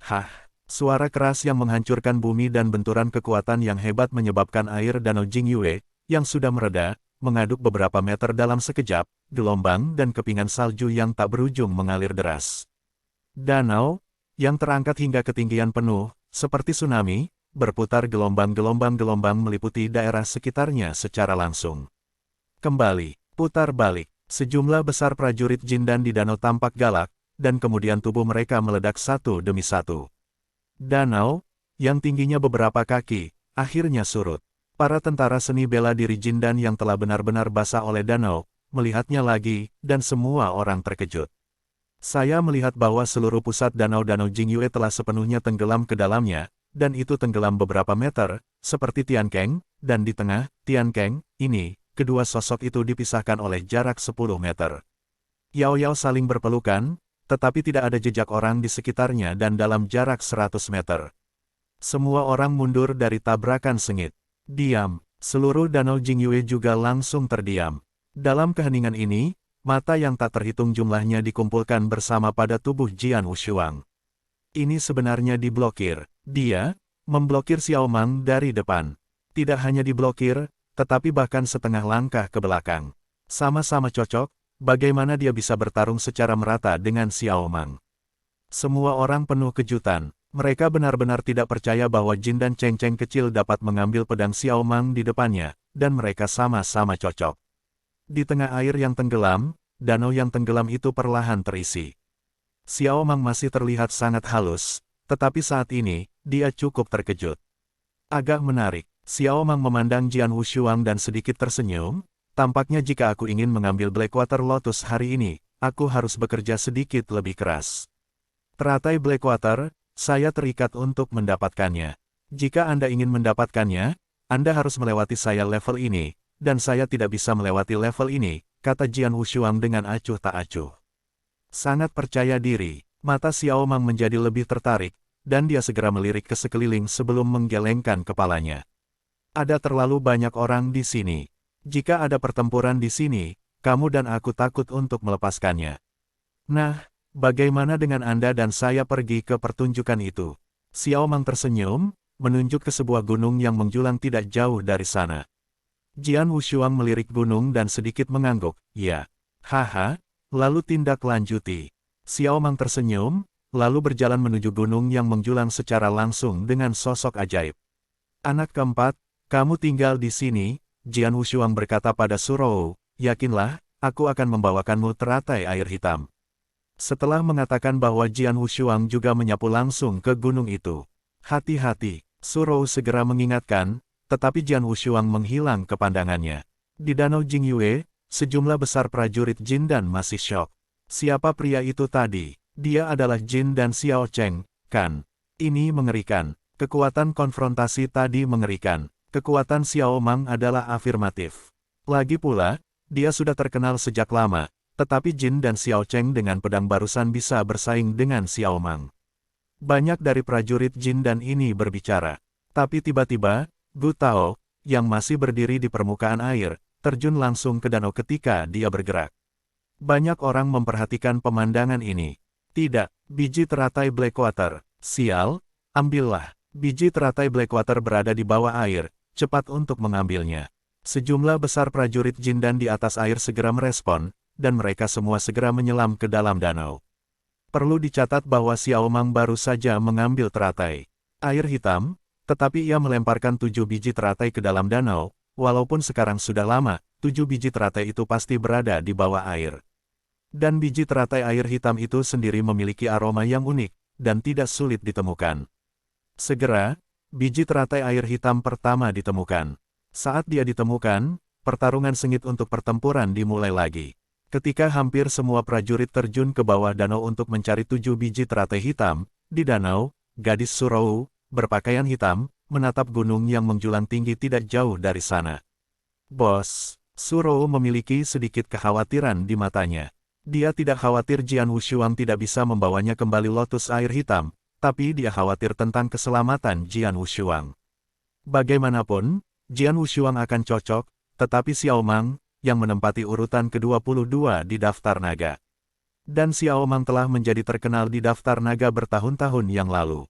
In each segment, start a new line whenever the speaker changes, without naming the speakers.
Hah! Suara keras yang menghancurkan bumi dan benturan kekuatan yang hebat menyebabkan air danau Jingyue, yang sudah mereda, mengaduk beberapa meter dalam sekejap, gelombang dan kepingan salju yang tak berujung mengalir deras. Danau, yang terangkat hingga ketinggian penuh, seperti tsunami, berputar gelombang-gelombang meliputi daerah sekitarnya secara langsung. Kembali, putar balik, sejumlah besar prajurit Jindan di danau tampak galak, dan kemudian tubuh mereka meledak satu demi satu. Danau, yang tingginya beberapa kaki, akhirnya surut. Para tentara seni bela diri Jindan yang telah benar-benar basah oleh danau, melihatnya lagi, dan semua orang terkejut. Saya melihat bahwa seluruh pusat danau-danau Jingyue telah sepenuhnya tenggelam ke dalamnya, dan itu tenggelam beberapa meter, seperti Tiankeng, dan di tengah, Tiankeng, ini, kedua sosok itu dipisahkan oleh jarak 10 meter. Yao-Yao saling berpelukan, tetapi tidak ada jejak orang di sekitarnya dan dalam jarak 100 meter. Semua orang mundur dari tabrakan sengit. Diam, seluruh danau Jingyue juga langsung terdiam. Dalam keheningan ini, mata yang tak terhitung jumlahnya dikumpulkan bersama pada tubuh Jian Wushuang. Ini sebenarnya diblokir. Dia memblokir Xiao Mang dari depan. Tidak hanya diblokir, tetapi bahkan setengah langkah ke belakang. Sama-sama cocok. Bagaimana dia bisa bertarung secara merata dengan Xiao Mang? Semua orang penuh kejutan. Mereka benar-benar tidak percaya bahwa Jin dan Cheng-Cheng kecil dapat mengambil pedang Xiao Mang di depannya, dan mereka sama-sama cocok. Di tengah air yang tenggelam, danau yang tenggelam itu perlahan terisi. Xiao Mang masih terlihat sangat halus, tetapi saat ini, dia cukup terkejut. Agak menarik, Xiao Mang memandang Jian Wushuang dan sedikit tersenyum. Tampaknya jika aku ingin mengambil Blackwater Lotus hari ini, aku harus bekerja sedikit lebih keras. Teratai Blackwater, saya terikat untuk mendapatkannya. Jika Anda ingin mendapatkannya, Anda harus melewati saya level ini, dan saya tidak bisa melewati level ini, kata Jian Wushuang dengan acuh tak acuh. Sangat percaya diri, mata Xiao Mang menjadi lebih tertarik, dan dia segera melirik ke sekeliling sebelum menggelengkan kepalanya. Ada terlalu banyak orang di sini. Jika ada pertempuran di sini, kamu dan aku takut untuk melepaskannya. Nah, bagaimana dengan Anda dan saya pergi ke pertunjukan itu? Xiao Mang tersenyum, menunjuk ke sebuah gunung yang menjulang tidak jauh dari sana. Jian Wushuang melirik gunung dan sedikit mengangguk, ya. Haha, lalu tindak lanjuti. Xiao Mang tersenyum, lalu berjalan menuju gunung yang menjulang secara langsung dengan sosok ajaib. Anak keempat, kamu tinggal di sini, Jian Wushuang berkata pada Surou, yakinlah, aku akan membawakanmu teratai air hitam. Setelah mengatakan bahwa Jian Wushuang juga menyapu langsung ke gunung itu. Hati-hati, Surou segera mengingatkan, tetapi Jian Wushuang menghilang ke pandangannya. Di danau Jingyue, sejumlah besar prajurit Jindan masih syok. Siapa pria itu tadi? Dia adalah Jin dan Xiao Cheng, kan? Ini mengerikan. Kekuatan konfrontasi tadi mengerikan. Kekuatan Xiao Mang adalah afirmatif. Lagi pula, dia sudah terkenal sejak lama, tetapi Jin dan Xiao Cheng dengan pedang barusan bisa bersaing dengan Xiao Mang. Banyak dari prajurit Jin dan ini berbicara. Tapi tiba-tiba, Gu Tao, yang masih berdiri di permukaan air, terjun langsung ke danau ketika dia bergerak. Banyak orang memperhatikan pemandangan ini. Tidak, biji teratai Blackwater. Sial, ambillah. Biji teratai Blackwater berada di bawah air. Cepat untuk mengambilnya. Sejumlah besar prajurit Jindan di atas air segera merespon, dan mereka semua segera menyelam ke dalam danau. Perlu dicatat bahwa Xiao Mang baru saja mengambil teratai air hitam, tetapi ia melemparkan 7 biji teratai ke dalam danau, walaupun sekarang sudah lama, 7 biji teratai itu pasti berada di bawah air. Dan biji teratai air hitam itu sendiri memiliki aroma yang unik, dan tidak sulit ditemukan. Segera, biji teratai air hitam pertama ditemukan. Saat dia ditemukan, pertarungan sengit untuk pertempuran dimulai lagi. Ketika hampir semua prajurit terjun ke bawah danau untuk mencari 7 biji teratai hitam, di danau, gadis Surou, berpakaian hitam, menatap gunung yang menjulang tinggi tidak jauh dari sana. Bos, Surou memiliki sedikit kekhawatiran di matanya. Dia tidak khawatir Jian Wushuang tidak bisa membawanya kembali lotus air hitam, tapi dia khawatir tentang keselamatan Jian Wushuang. Bagaimanapun, Jian Wushuang akan cocok, tetapi Xiao Mang, yang menempati urutan ke-22 di daftar naga. Dan Xiao Mang telah menjadi terkenal di daftar naga bertahun-tahun yang lalu.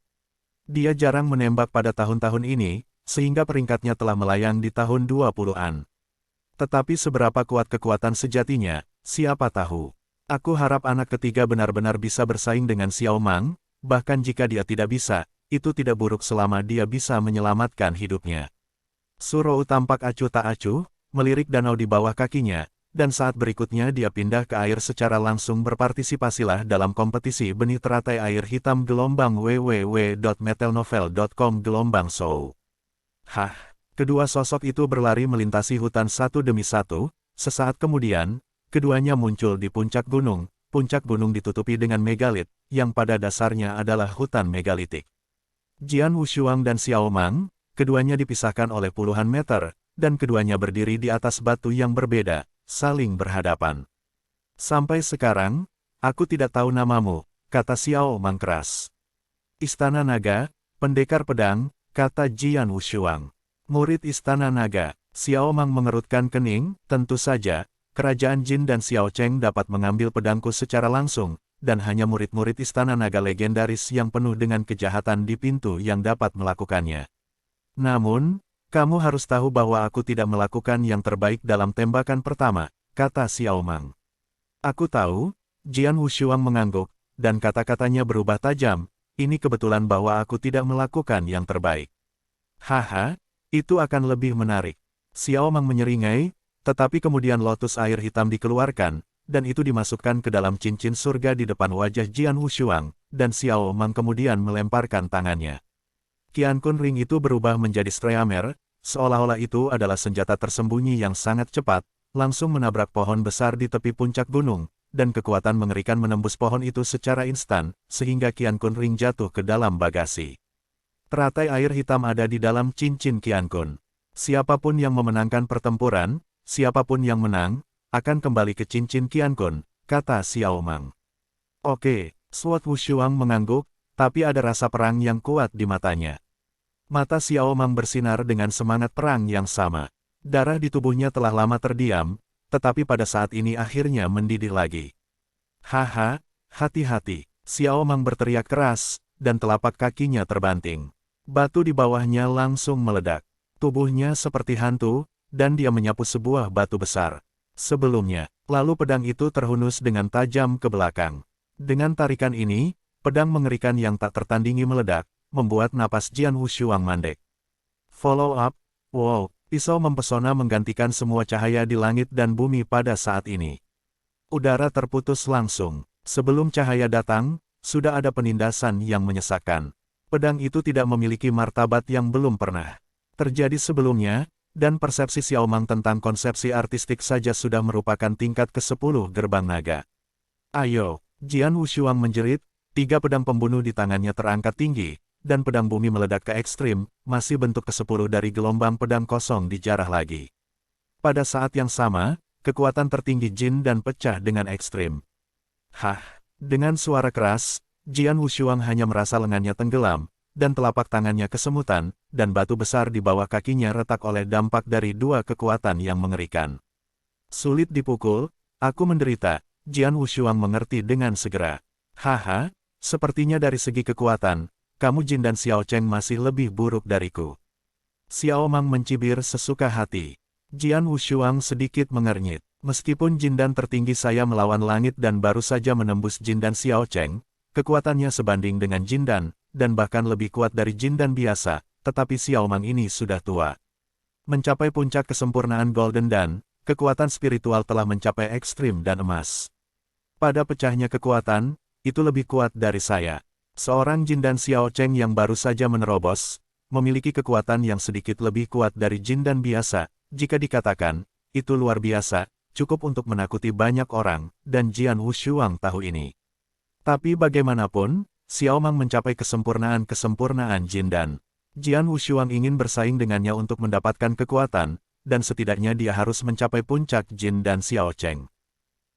Dia jarang menembak pada tahun-tahun ini, sehingga peringkatnya telah melayang di tahun 20-an. Tetapi seberapa kuat kekuatan sejatinya, siapa tahu. Aku harap anak ketiga benar-benar bisa bersaing dengan Xiao Mang, bahkan jika dia tidak bisa, itu tidak buruk selama dia bisa menyelamatkan hidupnya. Surou tampak acuh tak acuh, melirik danau di bawah kakinya, dan saat berikutnya dia pindah ke air secara langsung. Berpartisipasilah dalam kompetisi benih teratai air hitam gelombang www.metelnovel.com gelombang show. Hah, kedua sosok itu berlari melintasi hutan satu demi satu, sesaat kemudian, keduanya muncul di puncak gunung ditutupi dengan megalit, yang pada dasarnya adalah hutan megalitik. Jian Wushuang dan Xiao Mang, keduanya dipisahkan oleh puluhan meter, dan keduanya berdiri di atas batu yang berbeda, saling berhadapan. Sampai sekarang, aku tidak tahu namamu, kata Xiao Mang keras. Istana Naga, Pendekar Pedang, kata Jian Wushuang. Murid Istana Naga, Xiao Mang mengerutkan kening, tentu saja, Kerajaan Jin dan Xiao Cheng dapat mengambil pedangku secara langsung, dan hanya murid-murid Istana Naga legendaris yang penuh dengan kejahatan di pintu yang dapat melakukannya. Namun, kamu harus tahu bahwa aku tidak melakukan yang terbaik dalam tembakan pertama, kata Xiao Mang. Aku tahu, Jian Wushuang mengangguk, dan kata-katanya berubah tajam, ini kebetulan bahwa aku tidak melakukan yang terbaik. Haha, itu akan lebih menarik. Xiao Mang menyeringai, tetapi kemudian lotus air hitam dikeluarkan, dan itu dimasukkan ke dalam cincin surga di depan wajah Jian Wushuang, dan Xiao Mang kemudian melemparkan tangannya. Qiankun Ring itu berubah menjadi streamer, seolah-olah itu adalah senjata tersembunyi yang sangat cepat, langsung menabrak pohon besar di tepi puncak gunung, dan kekuatan mengerikan menembus pohon itu secara instan, sehingga Qiankun Ring jatuh ke dalam bagasi. Teratai air hitam ada di dalam cincin Qiankun. Siapapun yang memenangkan pertempuran, siapapun yang menang, akan kembali ke cincin Qiankun, kata Xiao Mang. Oke, Sword Wushuang mengangguk, tapi ada rasa perang yang kuat di matanya. Mata Xiao Mang bersinar dengan semangat perang yang sama. Darah di tubuhnya telah lama terdiam, tetapi pada saat ini akhirnya mendidih lagi. Haha, hati-hati, Xiao Mang berteriak keras, dan telapak kakinya terbanting. Batu di bawahnya langsung meledak. Tubuhnya seperti hantu, dan dia menyapu sebuah batu besar. Sebelumnya, lalu pedang itu terhunus dengan tajam ke belakang. Dengan tarikan ini, pedang mengerikan yang tak tertandingi meledak, membuat napas Jian Wushuang mandek. Follow up, wow, pisau mempesona menggantikan semua cahaya di langit dan bumi pada saat ini. Udara terputus langsung. Sebelum cahaya datang, sudah ada penindasan yang menyesakkan. Pedang itu tidak memiliki martabat yang belum pernah terjadi sebelumnya, dan persepsi Xiao Mang tentang konsepsi artistik saja sudah merupakan tingkat ke-10 gerbang naga. Ayo, Jian Wushuang menjerit, 3 pedang pembunuh di tangannya terangkat tinggi, dan pedang bumi meledak ke ekstrim, masih bentuk ke-10 dari gelombang pedang kosong dijarah lagi. Pada saat yang sama, kekuatan tertinggi Jin dan pecah dengan ekstrim. Hah, dengan suara keras, Jian Wushuang hanya merasa lengannya tenggelam, dan telapak tangannya kesemutan, dan batu besar di bawah kakinya retak oleh dampak dari 2 kekuatan yang mengerikan. Sulit dipukul, aku menderita, Jian Wushuang mengerti dengan segera. Haha, sepertinya dari segi kekuatan, kamu Jin dan Xiao Cheng masih lebih buruk dariku. Xiao Mang mencibir sesuka hati. Jian Wushuang sedikit mengernyit. Meskipun Jin dan tertinggi saya melawan langit dan baru saja menembus Jin dan Xiao Cheng, kekuatannya sebanding dengan Jin dan bahkan lebih kuat dari Jin dan biasa, tetapi Xiao Mang ini sudah tua. Mencapai puncak kesempurnaan Golden Dan, kekuatan spiritual telah mencapai ekstrim dan emas. Pada pecahnya kekuatan, itu lebih kuat dari saya. Seorang Jin dan Xiao Cheng yang baru saja menerobos, memiliki kekuatan yang sedikit lebih kuat dari Jin dan biasa, jika dikatakan, itu luar biasa, cukup untuk menakuti banyak orang, dan Jian Wushuang tahu ini. Tapi bagaimanapun, Xiao Mang mencapai kesempurnaan Jin dan Jian Wushuang ingin bersaing dengannya untuk mendapatkan kekuatan, dan setidaknya dia harus mencapai puncak Jin dan Xiao Cheng.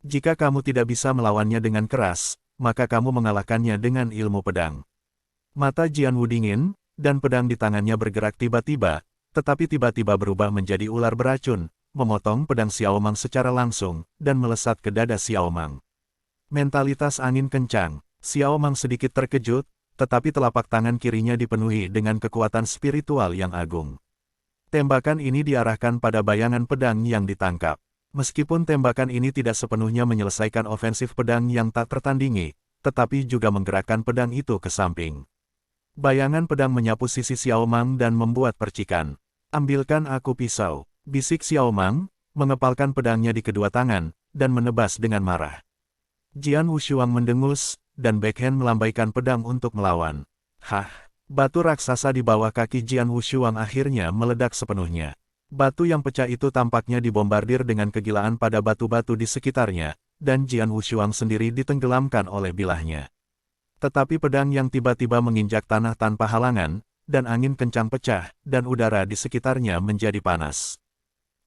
Jika kamu tidak bisa melawannya dengan keras, maka kamu mengalahkannya dengan ilmu pedang. Mata Jian Wu dingin, dan pedang di tangannya bergerak tiba-tiba, tetapi tiba-tiba berubah menjadi ular beracun, memotong pedang Xiao Mang secara langsung, dan melesat ke dada Xiao Mang. Mentalitas angin kencang. Xiao Mang sedikit terkejut, tetapi telapak tangan kirinya dipenuhi dengan kekuatan spiritual yang agung. Tembakan ini diarahkan pada bayangan pedang yang ditangkap. Meskipun tembakan ini tidak sepenuhnya menyelesaikan ofensif pedang yang tak tertandingi, tetapi juga menggerakkan pedang itu ke samping. Bayangan pedang menyapu sisi Xiao Mang dan membuat percikan. "Ambilkan aku pisau," bisik Xiao Mang, mengepalkan pedangnya di kedua tangan, dan menebas dengan marah. Jian Wushuang mendengus, dan backhand melambaikan pedang untuk melawan. Hah! Batu raksasa di bawah kaki Jian Wushuang akhirnya meledak sepenuhnya. Batu yang pecah itu tampaknya dibombardir dengan kegilaan pada batu-batu di sekitarnya, dan Jian Wushuang sendiri ditenggelamkan oleh bilahnya. Tetapi pedang yang tiba-tiba menginjak tanah tanpa halangan, dan angin kencang pecah, dan udara di sekitarnya menjadi panas.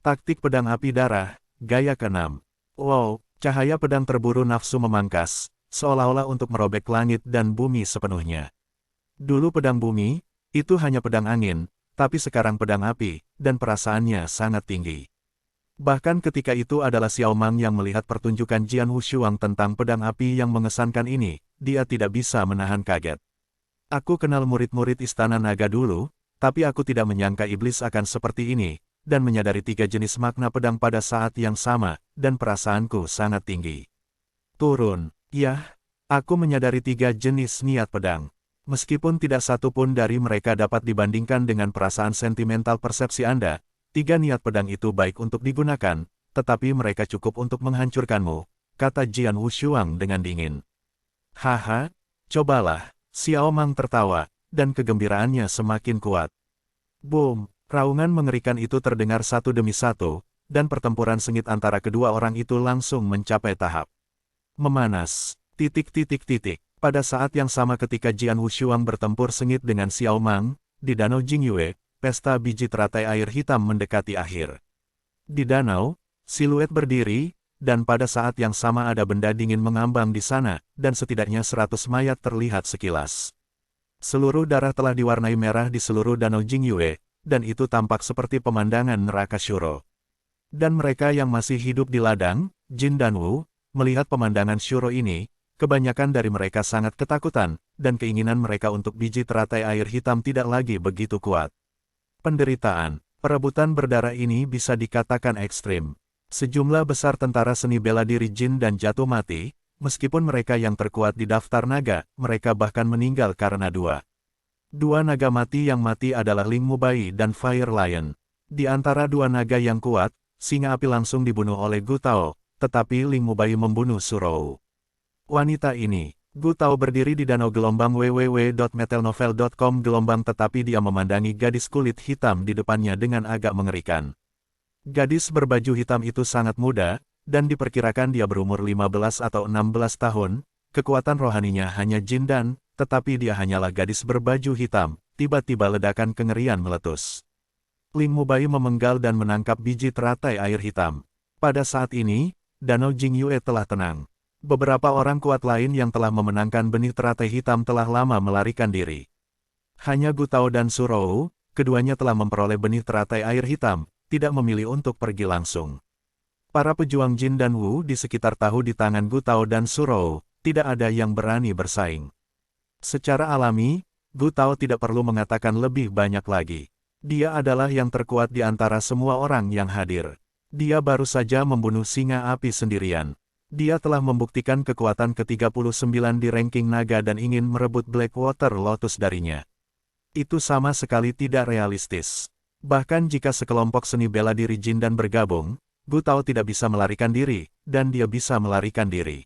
Taktik pedang api darah, gaya ke-6. Wow! Cahaya pedang terburu nafsu memangkas, seolah-olah untuk merobek langit dan bumi sepenuhnya. Dulu pedang bumi, itu hanya pedang angin, tapi sekarang pedang api, dan perasaannya sangat tinggi. Bahkan ketika itu adalah Xiao Mang yang melihat pertunjukan Jian Wushuang tentang pedang api yang mengesankan ini, dia tidak bisa menahan kaget. Aku kenal murid-murid Istana Naga dulu, tapi aku tidak menyangka iblis akan seperti ini, dan menyadari 3 jenis makna pedang pada saat yang sama, dan perasaanku sangat tinggi. Turun, yah, aku menyadari 3 jenis niat pedang. Meskipun tidak satu pun dari mereka dapat dibandingkan dengan perasaan sentimental persepsi Anda, 3 niat pedang itu baik untuk digunakan, tetapi mereka cukup untuk menghancurkanmu, kata Jian Wushuang dengan dingin. Haha, cobalah, Xiao Mang tertawa, dan kegembiraannya semakin kuat. Boom! Raungan mengerikan itu terdengar satu demi satu, dan pertempuran sengit antara kedua orang itu langsung mencapai tahap memanas. Pada saat yang sama ketika Jian Wushuang bertempur sengit dengan Xiao Mang, di Danau Jingyue, pesta biji teratai air hitam mendekati akhir. Di danau, siluet berdiri, dan pada saat yang sama ada benda dingin mengambang di sana, dan setidaknya 100 mayat terlihat sekilas. Seluruh darah telah diwarnai merah di seluruh Danau Jingyue, dan itu tampak seperti pemandangan neraka Shuro. Dan mereka yang masih hidup di ladang, Jin dan Wu, melihat pemandangan Shuro ini, kebanyakan dari mereka sangat ketakutan, dan keinginan mereka untuk biji teratai air hitam tidak lagi begitu kuat. Penderitaan, perebutan berdarah ini bisa dikatakan ekstrim. Sejumlah besar tentara seni bela diri Jin dan jatuh mati, meskipun mereka yang terkuat di daftar naga, mereka bahkan meninggal karena Dua naga mati yang mati adalah Ling Mubai dan Fire Lion. Di antara dua naga yang kuat, singa api langsung dibunuh oleh Gu Tao, tetapi Ling Mubai membunuh Surou. Wanita ini, Gu Tao berdiri di danau gelombang www.metalnovel.com gelombang tetapi dia memandangi gadis kulit hitam di depannya dengan agak mengerikan. Gadis berbaju hitam itu sangat muda, dan diperkirakan dia berumur 15 atau 16 tahun, kekuatan rohaninya hanya Jin dan, tetapi dia hanyalah gadis berbaju hitam, tiba-tiba ledakan kengerian meletus. Ling Mubai memenggal dan menangkap biji teratai air hitam. Pada saat ini, Danau Jingyue telah tenang. Beberapa orang kuat lain yang telah memenangkan benih teratai hitam telah lama melarikan diri. Hanya Gu Tao dan Surou, keduanya telah memperoleh benih teratai air hitam, tidak memilih untuk pergi langsung. Para pejuang Jin dan Wu di sekitar tahu di tangan Gu Tao dan Surou, tidak ada yang berani bersaing. Secara alami, Gu Tao tidak perlu mengatakan lebih banyak lagi. Dia adalah yang terkuat di antara semua orang yang hadir. Dia baru saja membunuh singa api sendirian. Dia telah membuktikan kekuatan ke-39 di ranking naga dan ingin merebut Blackwater Lotus darinya. Itu sama sekali tidak realistis. Bahkan jika sekelompok seni bela diri Jin dan bergabung, Gu Tao tidak bisa melarikan diri, dan dia bisa melarikan diri.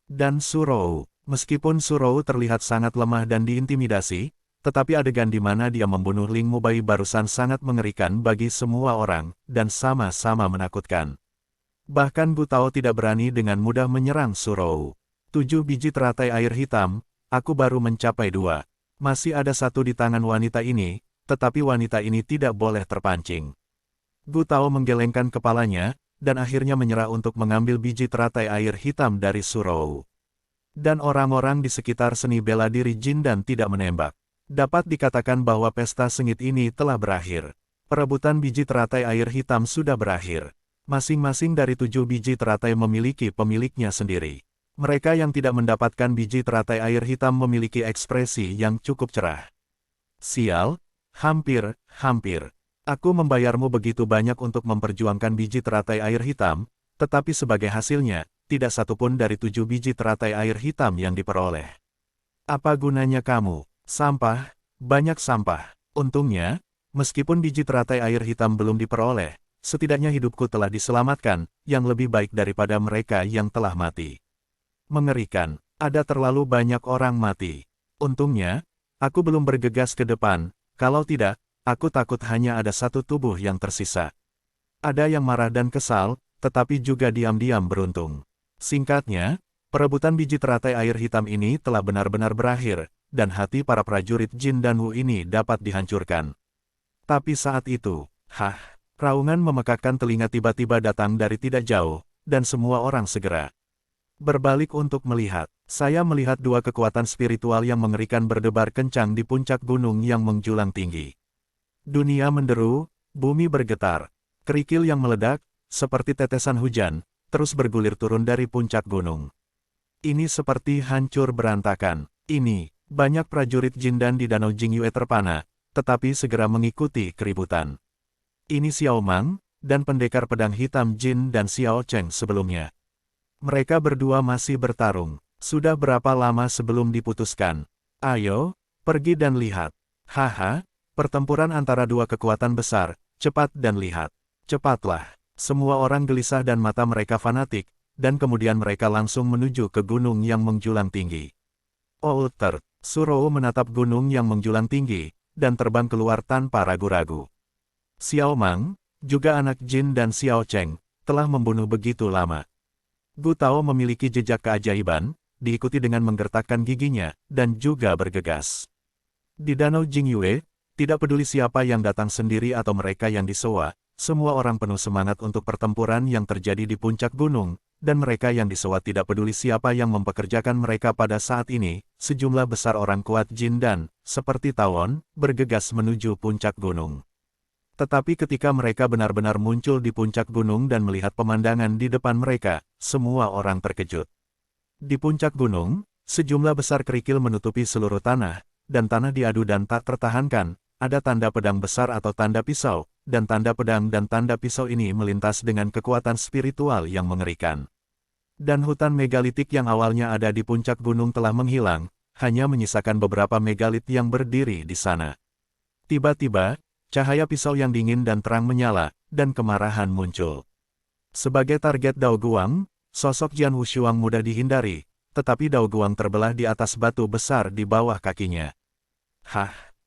Dan Surou. Meskipun Surou terlihat sangat lemah dan diintimidasi, tetapi adegan di mana dia membunuh Ling Mubai barusan sangat mengerikan bagi semua orang, dan sama-sama menakutkan. Bahkan Gu Tao tidak berani dengan mudah menyerang Surou. 7 biji teratai air hitam, aku baru mencapai 2. Masih ada 1 di tangan wanita ini, tetapi wanita ini tidak boleh terpancing. Gu Tao menggelengkan kepalanya, dan akhirnya menyerah untuk mengambil biji teratai air hitam dari Surou. Dan orang-orang di sekitar seni bela diri Jin dan tidak menembak. Dapat dikatakan bahwa pesta sengit ini telah berakhir. Perebutan biji teratai air hitam sudah berakhir. Masing-masing dari 7 biji teratai memiliki pemiliknya sendiri. Mereka yang tidak mendapatkan biji teratai air hitam memiliki ekspresi yang cukup cerah. Sial, hampir. Aku membayarmu begitu banyak untuk memperjuangkan biji teratai air hitam, tetapi sebagai hasilnya, tidak satupun dari 7 biji teratai air hitam yang diperoleh. Apa gunanya kamu? Sampah, banyak sampah. Untungnya, meskipun biji teratai air hitam belum diperoleh, setidaknya hidupku telah diselamatkan, yang lebih baik daripada mereka yang telah mati. Mengerikan, ada terlalu banyak orang mati. Untungnya, aku belum bergegas ke depan, kalau tidak, aku takut hanya ada satu tubuh yang tersisa. Ada yang marah dan kesal, tetapi juga diam-diam beruntung. Singkatnya, perebutan biji teratai air hitam ini telah benar-benar berakhir, dan hati para prajurit Jin dan Wu ini dapat dihancurkan. Tapi saat itu, raungan memekakkan telinga tiba-tiba datang dari tidak jauh, dan semua orang segera berbalik untuk melihat. Saya melihat dua kekuatan spiritual yang mengerikan berdebar kencang di puncak gunung yang menjulang tinggi. Dunia menderu, bumi bergetar. Kerikil yang meledak, seperti tetesan hujan, terus bergulir turun dari puncak gunung. Ini seperti hancur berantakan. Ini, banyak prajurit Jin dan di Danau Jingyue terpana, tetapi segera mengikuti keributan. Ini Xiao Mang, dan pendekar pedang hitam Jin dan Xiao Cheng sebelumnya. Mereka berdua masih bertarung. Sudah berapa lama sebelum diputuskan? Ayo, pergi dan lihat. Pertempuran antara dua kekuatan besar, cepat dan lihat. Cepatlah. Semua orang gelisah dan mata mereka fanatik, dan kemudian mereka langsung menuju ke gunung yang menjulang tinggi. Outer, Surouo menatap gunung yang menjulang tinggi, dan terbang keluar tanpa ragu-ragu. Xiao Mang, juga anak Jin dan Xiao Cheng, telah membunuh begitu lama. Gu Tao memiliki jejak keajaiban, diikuti dengan menggertakkan giginya, dan juga bergegas. Di Danau Jingyue, tidak peduli siapa yang datang sendiri atau mereka yang disewa, semua orang penuh semangat untuk pertempuran yang terjadi di puncak gunung, dan mereka yang disewa tidak peduli siapa yang mempekerjakan mereka pada saat ini, sejumlah besar orang kuat Jin dan, seperti tawon, bergegas menuju puncak gunung. Tetapi ketika mereka benar-benar muncul di puncak gunung dan melihat pemandangan di depan mereka, semua orang terkejut. Di puncak gunung, sejumlah besar kerikil menutupi seluruh tanah, dan tanah diadu dan tak tertahankan, ada tanda pedang besar atau tanda pisau, dan tanda pedang dan tanda pisau ini melintas dengan kekuatan spiritual yang mengerikan. Dan hutan megalitik yang awalnya ada di puncak gunung telah menghilang, hanya menyisakan beberapa megalit yang berdiri di sana. Tiba-tiba, cahaya pisau yang dingin dan terang menyala, dan kemarahan muncul. Sebagai target Dao Guang, sosok Jian Wushuang mudah dihindari, tetapi Dao Guang terbelah di atas batu besar di bawah kakinya.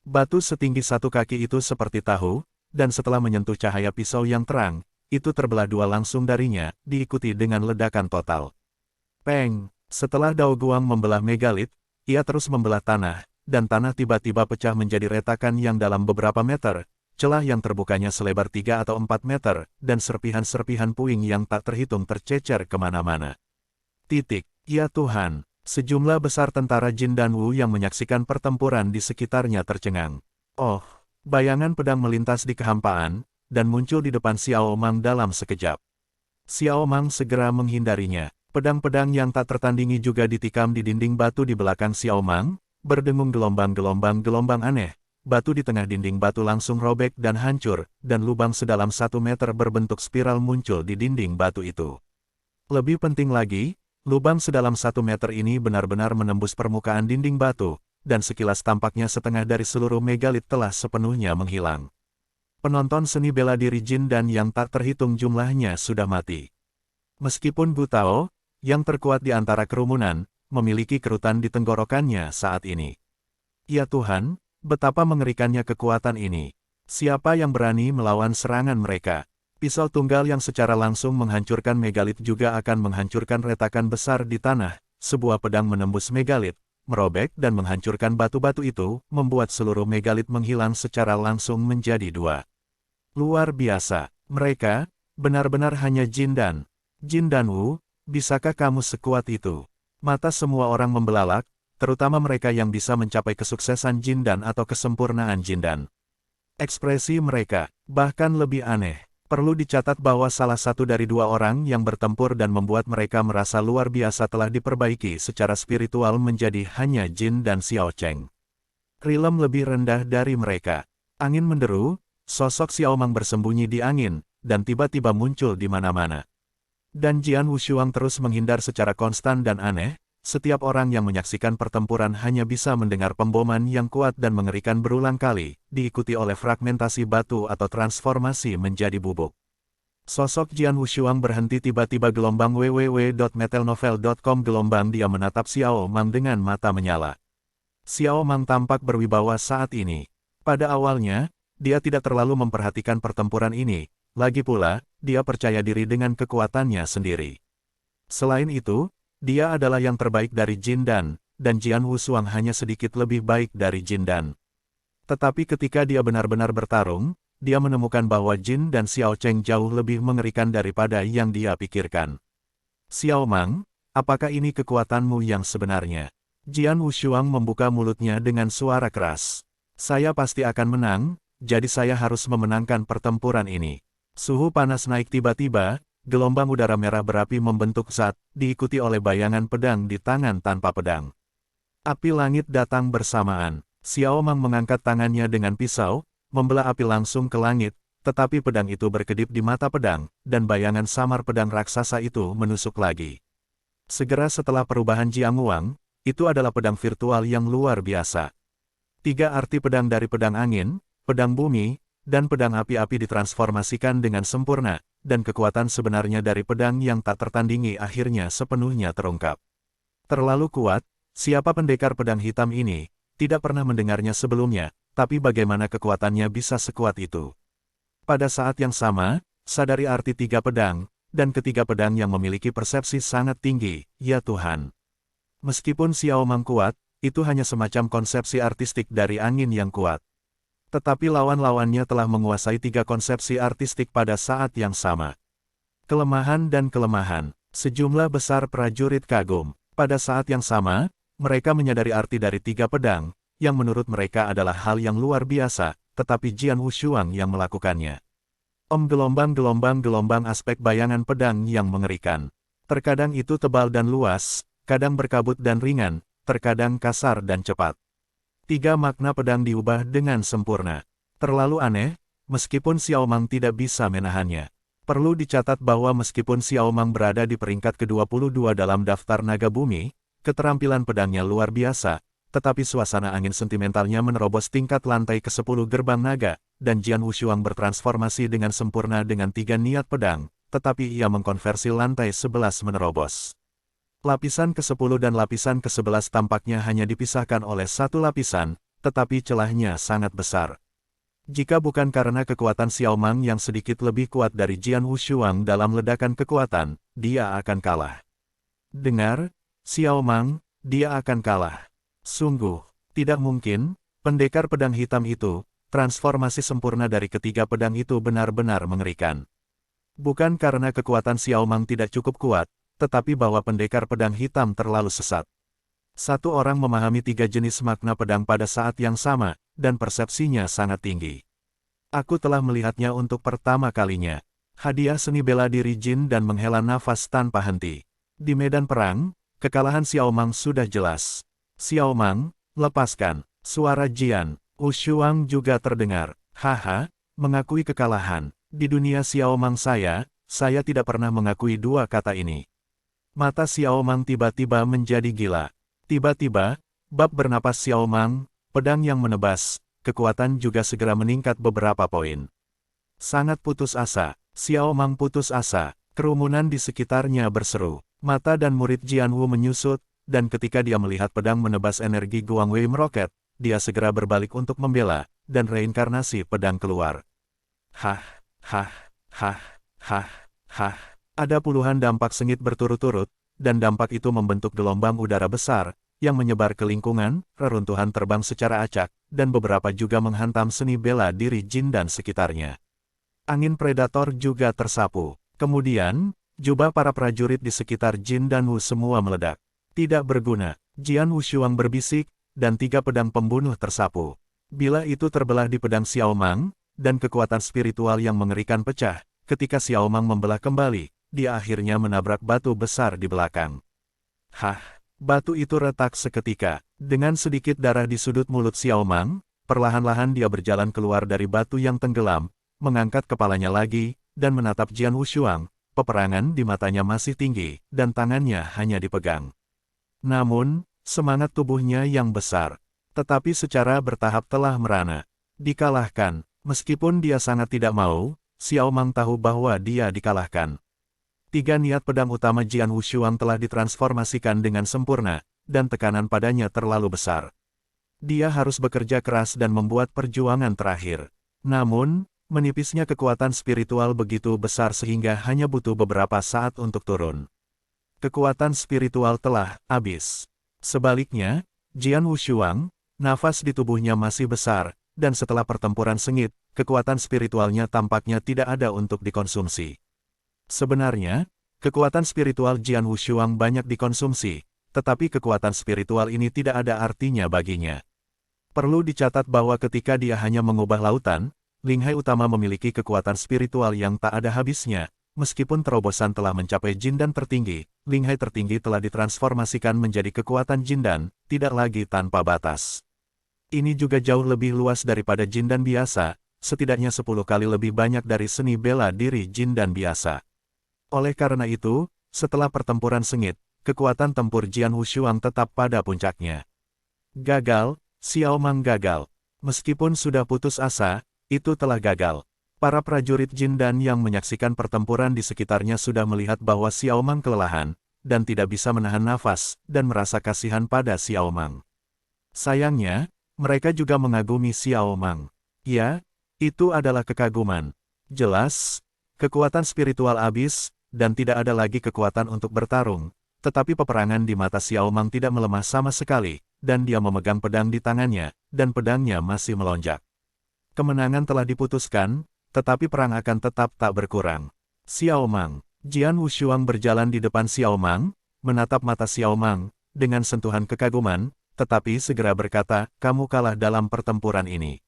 Batu setinggi satu kaki itu seperti tahu, dan setelah menyentuh cahaya pisau yang terang, itu terbelah dua langsung darinya, diikuti dengan ledakan total. Peng! Setelah Dao Guang membelah megalit, ia terus membelah tanah, dan tanah tiba-tiba pecah menjadi retakan yang dalam beberapa meter, celah yang terbukanya selebar 3 atau 4 meter, dan serpihan-serpihan puing yang tak terhitung tercecer kemana-mana. Ya Tuhan, sejumlah besar tentara Jin dan Wu yang menyaksikan pertempuran di sekitarnya tercengang. Bayangan pedang melintas di kehampaan, dan muncul di depan Xiao Mang dalam sekejap. Xiao Mang segera menghindarinya. Pedang-pedang yang tak tertandingi juga ditikam di dinding batu di belakang Xiao Mang, berdengung gelombang aneh. Batu di tengah dinding batu langsung robek dan hancur, dan lubang sedalam 1 meter berbentuk spiral muncul di dinding batu itu. Lebih penting lagi, lubang sedalam 1 meter ini benar-benar menembus permukaan dinding batu, dan sekilas tampaknya setengah dari seluruh megalit telah sepenuhnya menghilang. Penonton seni bela diri Jin dan yang tak terhitung jumlahnya sudah mati. Meskipun Gu Tao, yang terkuat di antara kerumunan, memiliki kerutan di tenggorokannya saat ini. Ya Tuhan, betapa mengerikannya kekuatan ini. Siapa yang berani melawan serangan mereka? Pisau tunggal yang secara langsung menghancurkan megalit juga akan menghancurkan retakan besar di tanah. Sebuah pedang menembus megalit, merobek dan menghancurkan batu-batu itu, membuat seluruh megalit menghilang secara langsung menjadi 2. Luar biasa, mereka, benar-benar hanya Jin dan Wu, bisakah kamu sekuat itu? Mata semua orang membelalak, terutama mereka yang bisa mencapai kesuksesan Jin dan atau kesempurnaan Jin dan. Ekspresi mereka, bahkan lebih aneh. Perlu dicatat bahwa salah satu dari dua orang yang bertempur dan membuat mereka merasa luar biasa telah diperbaiki secara spiritual menjadi hanya Jin dan Xiao Cheng. Realm lebih rendah dari mereka. Angin menderu, sosok Xiao Mang bersembunyi di angin, dan tiba-tiba muncul di mana-mana. Dan Jian Wushuang terus menghindar secara konstan dan aneh. Setiap orang yang menyaksikan pertempuran hanya bisa mendengar pemboman yang kuat dan mengerikan berulang kali, diikuti oleh fragmentasi batu atau transformasi menjadi bubuk. Sosok Jian Wushuang berhenti tiba-tiba. Gelombang www.metalnovel.com. Gelombang dia menatap Xiao Mang dengan mata menyala. Xiao Mang tampak berwibawa saat ini. Pada awalnya, dia tidak terlalu memperhatikan pertempuran ini, lagi pula, dia percaya diri dengan kekuatannya sendiri. Selain itu, dia adalah yang terbaik dari Jin Dan, dan Jian Wushuang hanya sedikit lebih baik dari Jin Dan. Tetapi ketika dia benar-benar bertarung, dia menemukan bahwa Jin dan Xiao Cheng jauh lebih mengerikan daripada yang dia pikirkan. Xiao Mang, apakah ini kekuatanmu yang sebenarnya? Jian Wushuang membuka mulutnya dengan suara keras. Saya pasti akan menang, jadi saya harus memenangkan pertempuran ini. Suhu panas naik tiba-tiba. Gelombang udara merah berapi membentuk zat, diikuti oleh bayangan pedang di tangan tanpa pedang. Api langit datang bersamaan. Xiao Mang mengangkat tangannya dengan pisau, membelah api langsung ke langit, tetapi pedang itu berkedip di mata pedang, dan bayangan samar pedang raksasa itu menusuk lagi. Segera setelah perubahan Jiang Wang, itu adalah pedang virtual yang luar biasa. 3 arti pedang dari pedang angin, pedang bumi, dan pedang api-api ditransformasikan dengan sempurna, dan kekuatan sebenarnya dari pedang yang tak tertandingi akhirnya sepenuhnya terungkap. Terlalu kuat, siapa pendekar pedang hitam ini, tidak pernah mendengarnya sebelumnya, tapi bagaimana kekuatannya bisa sekuat itu? Pada saat yang sama, sadari arti 3 pedang, dan ketiga pedang yang memiliki persepsi sangat tinggi, ya Tuhan. Meskipun Xiao Mang kuat, itu hanya semacam konsepsi artistik dari angin yang kuat. Tetapi lawan-lawannya telah menguasai 3 konsepsi artistik pada saat yang sama. Kelemahan dan kelemahan. Sejumlah besar prajurit kagum. Pada saat yang sama, mereka menyadari arti dari 3 pedang, yang menurut mereka adalah hal yang luar biasa, tetapi Jian Wushuang yang melakukannya. Gelombang-gelombang aspek bayangan pedang yang mengerikan. Terkadang itu tebal dan luas, kadang berkabut dan ringan, terkadang kasar dan cepat. 3 makna pedang diubah dengan sempurna. Terlalu aneh, meskipun Xiao Mang tidak bisa menahannya. Perlu dicatat bahwa meskipun Xiao Mang berada di peringkat ke-22 dalam daftar naga bumi, keterampilan pedangnya luar biasa, tetapi suasana angin sentimentalnya menerobos tingkat lantai ke-10 gerbang naga, dan Jian Wushuang bertransformasi dengan sempurna dengan 3 niat pedang, tetapi ia mengkonversi lantai 11 menerobos. Lapisan ke-10 dan lapisan ke-11 tampaknya hanya dipisahkan oleh 1 lapisan, tetapi celahnya sangat besar. Jika bukan karena kekuatan Xiao Mang yang sedikit lebih kuat dari Jian Wushuang dalam ledakan kekuatan, dia akan kalah. Dengar, Xiao Mang, dia akan kalah. Sungguh, tidak mungkin, pendekar pedang hitam itu, transformasi sempurna dari ketiga pedang itu benar-benar mengerikan. Bukan karena kekuatan Xiao Mang tidak cukup kuat, tetapi bahwa pendekar pedang hitam terlalu sesat. Satu orang memahami 3 jenis makna pedang pada saat yang sama, dan persepsinya sangat tinggi. Aku telah melihatnya untuk pertama kalinya. Hadiah seni bela diri Jin dan menghela nafas tanpa henti. Di medan perang, kekalahan Xiao Mang sudah jelas. Xiao Mang, lepaskan. Suara Jian Wushuang juga terdengar. Haha, mengakui kekalahan. Di dunia Xiao Mang saya tidak pernah mengakui 2 kata ini. Mata Xiao Mang tiba-tiba menjadi gila. Tiba-tiba, bab bernapas Xiao Mang, pedang yang menebas, kekuatan juga segera meningkat beberapa poin. Sangat putus asa, Xiao Mang putus asa, kerumunan di sekitarnya berseru. Mata dan murid Jian Wu menyusut, dan ketika dia melihat pedang menebas energi Guang Wei meroket, dia segera berbalik untuk membela, dan reinkarnasi pedang keluar. Hah, hah, hah, hah, hah. Ada puluhan dampak sengit berturut-turut, dan dampak itu membentuk gelombang udara besar, yang menyebar ke lingkungan, reruntuhan terbang secara acak, dan beberapa juga menghantam seni bela diri Jin dan sekitarnya. Angin predator juga tersapu. Kemudian, jubah para prajurit di sekitar Jin dan Wu semua meledak. Tidak berguna, Jian Wushuang berbisik, dan 3 pedang pembunuh tersapu. Bila itu terbelah di pedang Xiao Mang, dan kekuatan spiritual yang mengerikan pecah, ketika Xiao Mang membelah kembali, dia akhirnya menabrak batu besar di belakang. Hah! Batu itu retak seketika. Dengan sedikit darah di sudut mulut Xiao Mang, perlahan-lahan dia berjalan keluar dari batu yang tenggelam, mengangkat kepalanya lagi, dan menatap Jian Wushuang. Peperangan di matanya masih tinggi, dan tangannya hanya dipegang. Namun, semangat tubuhnya yang besar, tetapi secara bertahap telah merana. Dikalahkan, meskipun dia sangat tidak mau, Xiao Mang tahu bahwa dia dikalahkan. 3 niat pedang utama Jian Wushuang telah ditransformasikan dengan sempurna, dan tekanan padanya terlalu besar. Dia harus bekerja keras dan membuat perjuangan terakhir. Namun, menipisnya kekuatan spiritual begitu besar sehingga hanya butuh beberapa saat untuk turun. Kekuatan spiritual telah habis. Sebaliknya, Jian Wushuang, nafas di tubuhnya masih besar, dan setelah pertempuran sengit, kekuatan spiritualnya tampaknya tidak ada untuk dikonsumsi. Sebenarnya, kekuatan spiritual Jian Wushuang banyak dikonsumsi, tetapi kekuatan spiritual ini tidak ada artinya baginya. Perlu dicatat bahwa ketika dia hanya mengubah lautan, Linghai Utama memiliki kekuatan spiritual yang tak ada habisnya. Meskipun terobosan telah mencapai Jindan tertinggi, Linghai tertinggi telah ditransformasikan menjadi kekuatan Jindan, tidak lagi tanpa batas. Ini juga jauh lebih luas daripada Jindan biasa, setidaknya 10 kali lebih banyak dari seni bela diri Jindan biasa. Oleh karena itu, setelah pertempuran sengit, kekuatan tempur Jian Wushuang tetap pada puncaknya. Gagal, Xiao Mang gagal. Meskipun sudah putus asa, itu telah gagal. Para prajurit Jindan yang menyaksikan pertempuran di sekitarnya sudah melihat bahwa Xiao Mang kelelahan, dan tidak bisa menahan nafas, dan merasa kasihan pada Xiao Mang. Sayangnya, mereka juga mengagumi Xiao Mang. Ya, itu adalah kekaguman. Jelas, kekuatan spiritual habis, dan tidak ada lagi kekuatan untuk bertarung. Tetapi peperangan di mata Xiao Mang tidak melemah sama sekali, dan dia memegang pedang di tangannya, dan pedangnya masih melonjak. Kemenangan telah diputuskan, tetapi perang akan tetap tak berkurang. Xiao Mang, Jian Wushuang berjalan di depan Xiao Mang, menatap mata Xiao Mang, dengan sentuhan kekaguman, tetapi segera berkata, kamu kalah dalam pertempuran ini.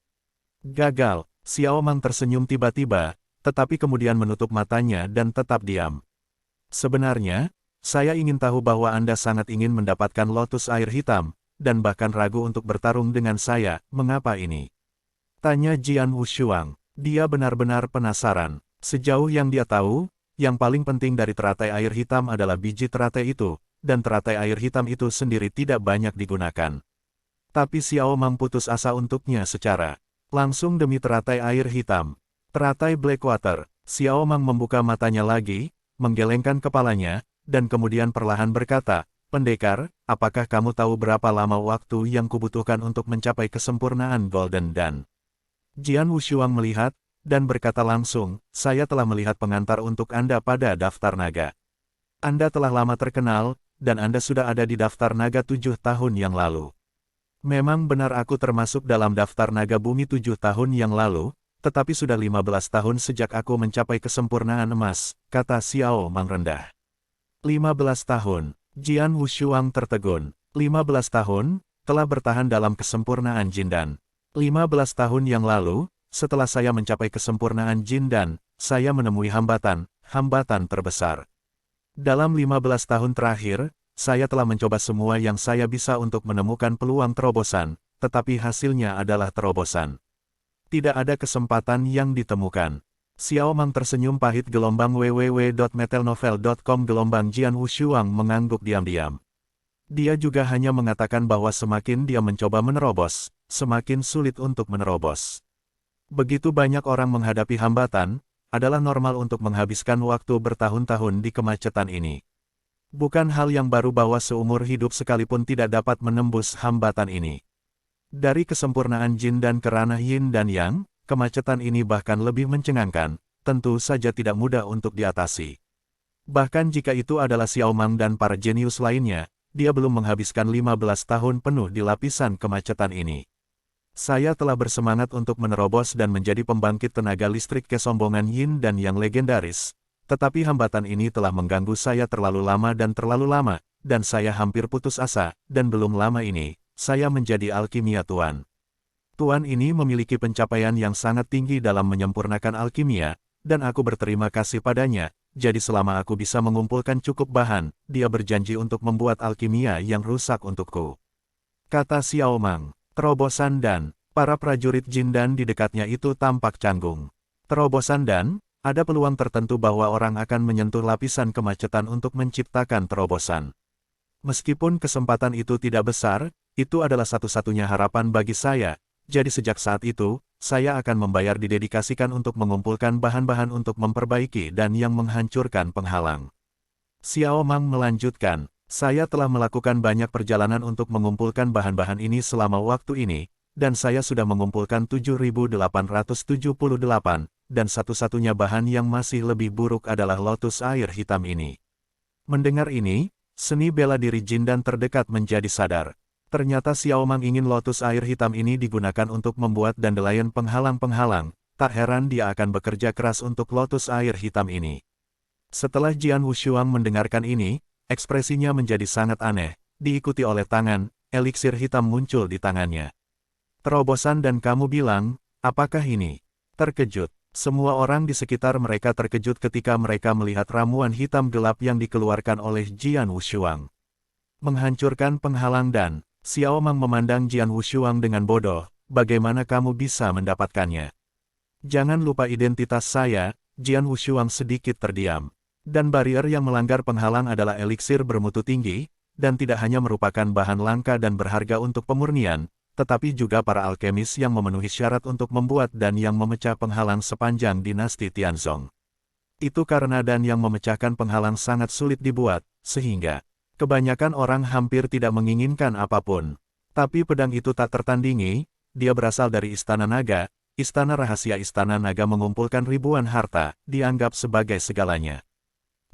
Gagal, Xiao Mang tersenyum tiba-tiba, tetapi kemudian menutup matanya dan tetap diam. Sebenarnya, saya ingin tahu bahwa Anda sangat ingin mendapatkan lotus air hitam, dan bahkan ragu untuk bertarung dengan saya, mengapa ini? Tanya Jian Wushuang. Dia benar-benar penasaran. Sejauh yang dia tahu, yang paling penting dari teratai air hitam adalah biji teratai itu, dan teratai air hitam itu sendiri tidak banyak digunakan. Tapi Xiao Mang putus asa untuknya secara langsung demi teratai air hitam. Teratai Blackwater. Xiao Mang membuka matanya lagi, menggelengkan kepalanya, dan kemudian perlahan berkata, pendekar, apakah kamu tahu berapa lama waktu yang kubutuhkan untuk mencapai kesempurnaan Golden Dan? Jian Wushuang melihat, dan berkata langsung, saya telah melihat pengantar untuk Anda pada daftar naga. Anda telah lama terkenal, dan Anda sudah ada di daftar naga 7 tahun yang lalu. Memang benar aku termasuk dalam daftar naga bumi 7 tahun yang lalu, tetapi sudah 15 tahun sejak aku mencapai kesempurnaan emas, kata Xiao Mang rendah. 15 tahun, Jian Wushuang tertegun. 15 tahun, telah bertahan dalam kesempurnaan Jindan. 15 tahun yang lalu, setelah saya mencapai kesempurnaan Jindan, saya menemui hambatan terbesar. Dalam 15 tahun terakhir, saya telah mencoba semua yang saya bisa untuk menemukan peluang terobosan, tetapi hasilnya adalah terobosan. Tidak ada kesempatan yang ditemukan. Xiao Mang tersenyum pahit. www.metelnovel.com Jian Wushuang mengangguk diam-diam. Dia juga hanya mengatakan bahwa semakin dia mencoba menerobos, semakin sulit untuk menerobos. Begitu banyak orang menghadapi hambatan, adalah normal untuk menghabiskan waktu bertahun-tahun di kemacetan ini. Bukan hal yang baru bahwa seumur hidup sekalipun tidak dapat menembus hambatan ini. Dari kesempurnaan Jin dan ke ranah Yin dan Yang, kemacetan ini bahkan lebih mencengangkan, tentu saja tidak mudah untuk diatasi. Bahkan jika itu adalah Xiao Mang dan para jenius lainnya, dia belum menghabiskan 15 tahun penuh di lapisan kemacetan ini. Saya telah bersemangat untuk menerobos dan menjadi pembangkit tenaga listrik kesombongan Yin dan Yang legendaris, tetapi hambatan ini telah mengganggu saya terlalu lama, dan saya hampir putus asa, dan belum lama ini, saya menjadi alkimia tuan. Tuan ini memiliki pencapaian yang sangat tinggi dalam menyempurnakan alkimia, dan aku berterima kasih padanya, jadi selama aku bisa mengumpulkan cukup bahan, dia berjanji untuk membuat alkimia yang rusak untukku. Kata Xiao Mang. Terobosan dan para prajurit Jin dan di dekatnya itu tampak canggung. Terobosan dan ada peluang tertentu bahwa orang akan menyentuh lapisan kemacetan untuk menciptakan terobosan. Meskipun kesempatan itu tidak besar, itu adalah satu-satunya harapan bagi saya. Jadi sejak saat itu, saya akan membayar didedikasikan untuk mengumpulkan bahan-bahan untuk memperbaiki dan yang menghancurkan penghalang. Xiao Mang melanjutkan, saya telah melakukan banyak perjalanan untuk mengumpulkan bahan-bahan ini selama waktu ini, dan saya sudah mengumpulkan 7.878, dan satu-satunya bahan yang masih lebih buruk adalah lotus air hitam ini. Mendengar ini, seni bela diri Jin dan terdekat menjadi sadar. Ternyata Xiao Mang ingin lotus air hitam ini digunakan untuk membuat dandelion penghalang-penghalang, tak heran dia akan bekerja keras untuk lotus air hitam ini. Setelah Jian Wushuang mendengarkan ini, ekspresinya menjadi sangat aneh, diikuti oleh tangan, eliksir hitam muncul di tangannya. Terobosan dan kamu bilang, apakah ini? Terkejut. Semua orang di sekitar mereka terkejut ketika mereka melihat ramuan hitam gelap yang dikeluarkan oleh Jian Wushuang. Menghancurkan penghalang dan Xiao Mang memandang Jian Wushuang dengan bodoh, bagaimana kamu bisa mendapatkannya? Jangan lupa identitas saya, Jian Wushuang sedikit terdiam. Dan barrier yang melanggar penghalang adalah eliksir bermutu tinggi, dan tidak hanya merupakan bahan langka dan berharga untuk pemurnian, tetapi juga para alkemis yang memenuhi syarat untuk membuat dan yang memecah penghalang sepanjang dinasti Tianzong. Itu karena dan yang memecahkan penghalang sangat sulit dibuat, sehingga kebanyakan orang hampir tidak menginginkan apapun. Tapi pedang itu tak tertandingi, dia berasal dari Istana Naga, Istana Rahasia Istana Naga mengumpulkan ribuan harta, dianggap sebagai segalanya.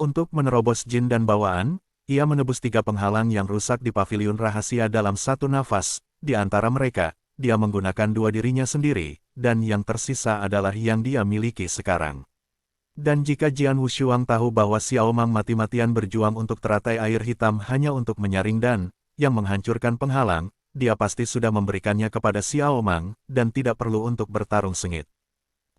Untuk menerobos jin dan bawaan, ia menebus 3 penghalang yang rusak di paviliun rahasia dalam satu nafas, di antara mereka, dia menggunakan 2 dirinya sendiri, dan yang tersisa adalah yang dia miliki sekarang. Dan jika Jian Wushuang tahu bahwa Xiao Mang mati-matian berjuang untuk teratai air hitam hanya untuk menyaring dan yang menghancurkan penghalang, dia pasti sudah memberikannya kepada Xiao Mang, dan tidak perlu untuk bertarung sengit.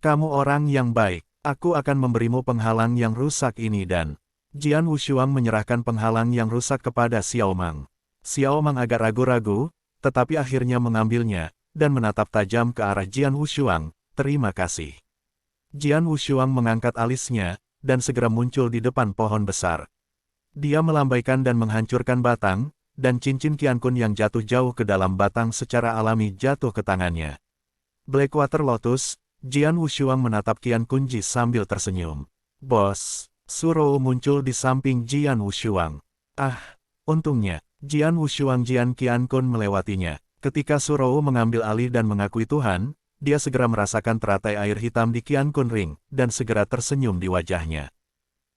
Kamu orang yang baik, aku akan memberimu penghalang yang rusak ini dan Jian Wushuang menyerahkan penghalang yang rusak kepada Xiao Mang. Xiao Mang agak ragu-ragu, tetapi akhirnya mengambilnya, dan menatap tajam ke arah Jian Wushuang, terima kasih. Jian Wushuang mengangkat alisnya, dan segera muncul di depan pohon besar. Dia melambaikan dan menghancurkan batang, dan cincin Qiankun yang jatuh jauh ke dalam batang secara alami jatuh ke tangannya. Blackwater Lotus, Jian Wushuang menatap Qiankun Ji sambil tersenyum. Bos, Su Rou muncul di samping Jian Wushuang. Ah, untungnya, Jian Wushuang Jian Qiankun melewatinya. Ketika Su Rou mengambil alih dan mengakui Tuhan, dia segera merasakan teratai air hitam di Qiankun Ring, dan segera tersenyum di wajahnya.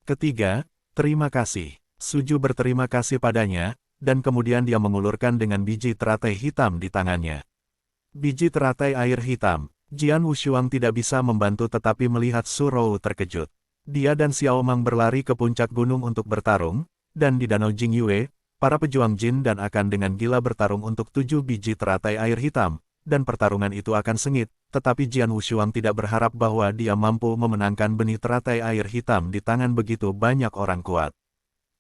Ketiga, terima kasih. Suju berterima kasih padanya, dan kemudian dia mengulurkan dengan biji teratai hitam di tangannya. Biji teratai air hitam. Jian Wushuang tidak bisa membantu tetapi melihat Su Rou terkejut. Dia dan Xiao Mang berlari ke puncak gunung untuk bertarung, dan di Danau Jingyue, para pejuang Jin dan akan dengan gila bertarung untuk 7 biji teratai air hitam, dan pertarungan itu akan sengit, tetapi Jian Wushuang tidak berharap bahwa dia mampu memenangkan benih teratai air hitam di tangan begitu banyak orang kuat.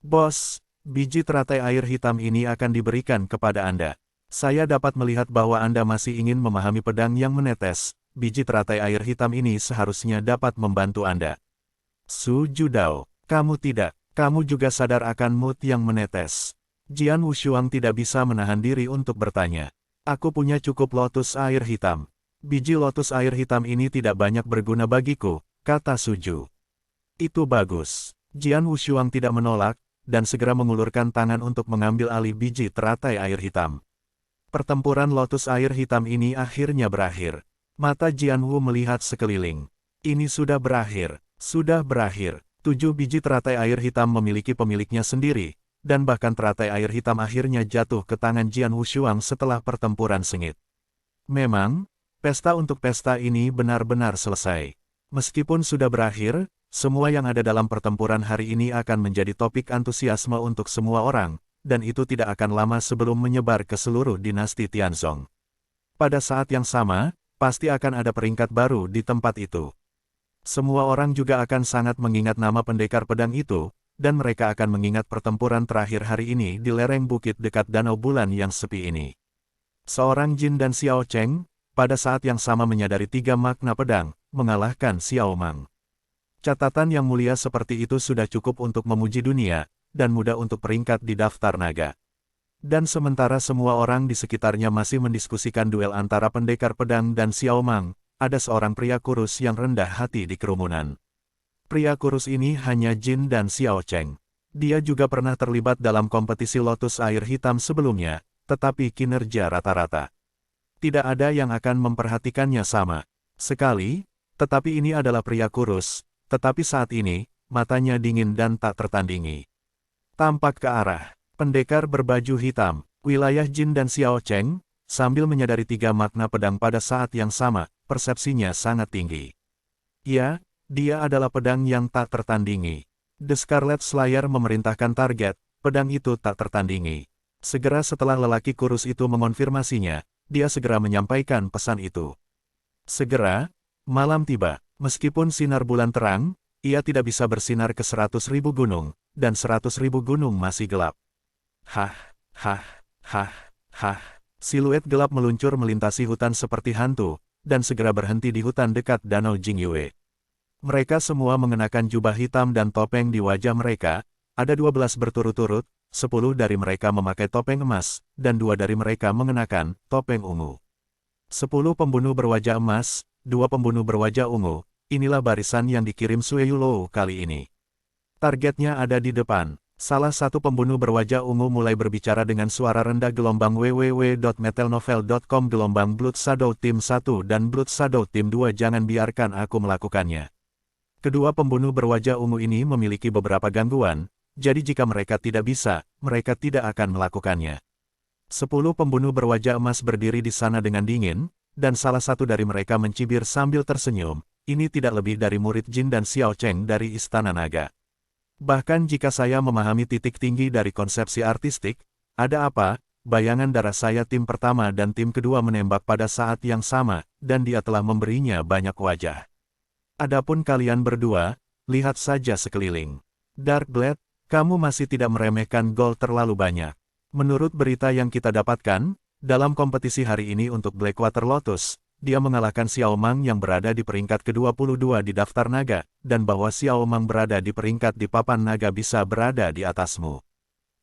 Bos, biji teratai air hitam ini akan diberikan kepada Anda. Saya dapat melihat bahwa Anda masih ingin memahami pedang yang menetes, biji teratai air hitam ini seharusnya dapat membantu Anda. Su Judao, kamu tidak, kamu juga sadar akan mood yang menetes. Jian Wushuang tidak bisa menahan diri untuk bertanya. Aku punya cukup lotus air hitam. Biji lotus air hitam ini tidak banyak berguna bagiku, kata Suju. Itu bagus. Jian Wushuang tidak menolak, dan segera mengulurkan tangan untuk mengambil alih biji teratai air hitam. Pertempuran lotus air hitam ini akhirnya berakhir. Mata Jian Wu melihat sekeliling. Ini sudah berakhir. Sudah berakhir. 7 biji teratai air hitam memiliki pemiliknya sendiri, dan bahkan teratai air hitam akhirnya jatuh ke tangan Jian Wushuang setelah pertempuran sengit. Memang, pesta untuk pesta ini benar-benar selesai. Meskipun sudah berakhir, semua yang ada dalam pertempuran hari ini akan menjadi topik antusiasme untuk semua orang, dan itu tidak akan lama sebelum menyebar ke seluruh dinasti Tianzong. Pada saat yang sama, pasti akan ada peringkat baru di tempat itu. Semua orang juga akan sangat mengingat nama pendekar pedang itu, dan mereka akan mengingat pertempuran terakhir hari ini di lereng bukit dekat Danau Bulan yang sepi ini. Seorang Jin dan Xiao Cheng, pada saat yang sama menyadari tiga makna pedang, mengalahkan Xiao Mang. Catatan yang mulia seperti itu sudah cukup untuk memuji dunia, dan mudah untuk peringkat di daftar naga. Dan sementara semua orang di sekitarnya masih mendiskusikan duel antara pendekar pedang dan Xiao Mang, ada seorang pria kurus yang rendah hati di kerumunan. Pria kurus ini hanya Jin dan Xiao Cheng. Dia juga pernah terlibat dalam kompetisi lotus air hitam sebelumnya, tetapi kinerja rata-rata. Tidak ada yang akan memperhatikannya sama sekali, tetapi ini adalah pria kurus, tetapi saat ini, matanya dingin dan tak tertandingi. Tampak ke arah pendekar berbaju hitam, wilayah Jin dan Xiao Cheng, sambil menyadari tiga makna pedang pada saat yang sama, persepsinya sangat tinggi. Ya, dia adalah pedang yang tak tertandingi. The Scarlet Slayer memerintahkan target, pedang itu tak tertandingi. Segera setelah lelaki kurus itu mengonfirmasinya, dia segera menyampaikan pesan itu. Segera, malam tiba. Meskipun sinar bulan terang, ia tidak bisa bersinar ke 100.000 gunung, dan 100.000 gunung masih gelap. Hah, hah, hah, hah. Siluet gelap meluncur melintasi hutan seperti hantu, dan segera berhenti di hutan dekat Danau Jingyue. Mereka semua mengenakan jubah hitam dan topeng di wajah mereka, ada 12 berturut-turut, 10 dari mereka memakai topeng emas, dan 2 dari mereka mengenakan topeng ungu. 10 pembunuh berwajah emas, 2 pembunuh berwajah ungu, inilah barisan yang dikirim Sue Yulou kali ini. Targetnya ada di depan. Salah satu pembunuh berwajah ungu mulai berbicara dengan suara rendah gelombang www.metalnovel.com gelombang Blood Shadow Team 1 dan Blood Shadow Team 2 jangan biarkan aku melakukannya. Kedua pembunuh berwajah ungu ini memiliki beberapa gangguan, jadi jika mereka tidak bisa, mereka tidak akan melakukannya. 10 pembunuh berwajah emas berdiri di sana dengan dingin, dan salah satu dari mereka mencibir sambil tersenyum, ini tidak lebih dari murid Jin dan Xiao Cheng dari Istana Naga. Bahkan jika saya memahami titik tinggi dari konsepsi artistik, ada apa, bayangan darah saya tim pertama dan tim kedua menembak pada saat yang sama, dan dia telah memberinya banyak wajah. Adapun kalian berdua, lihat saja sekeliling. Darkblade, kamu masih tidak meremehkan gol terlalu banyak. Menurut berita yang kita dapatkan, dalam kompetisi hari ini untuk Blackwater Lotus, dia mengalahkan Xiao Mang yang berada di peringkat ke-22 di daftar naga, dan bahwa Xiao Mang berada di peringkat di papan naga bisa berada di atasmu.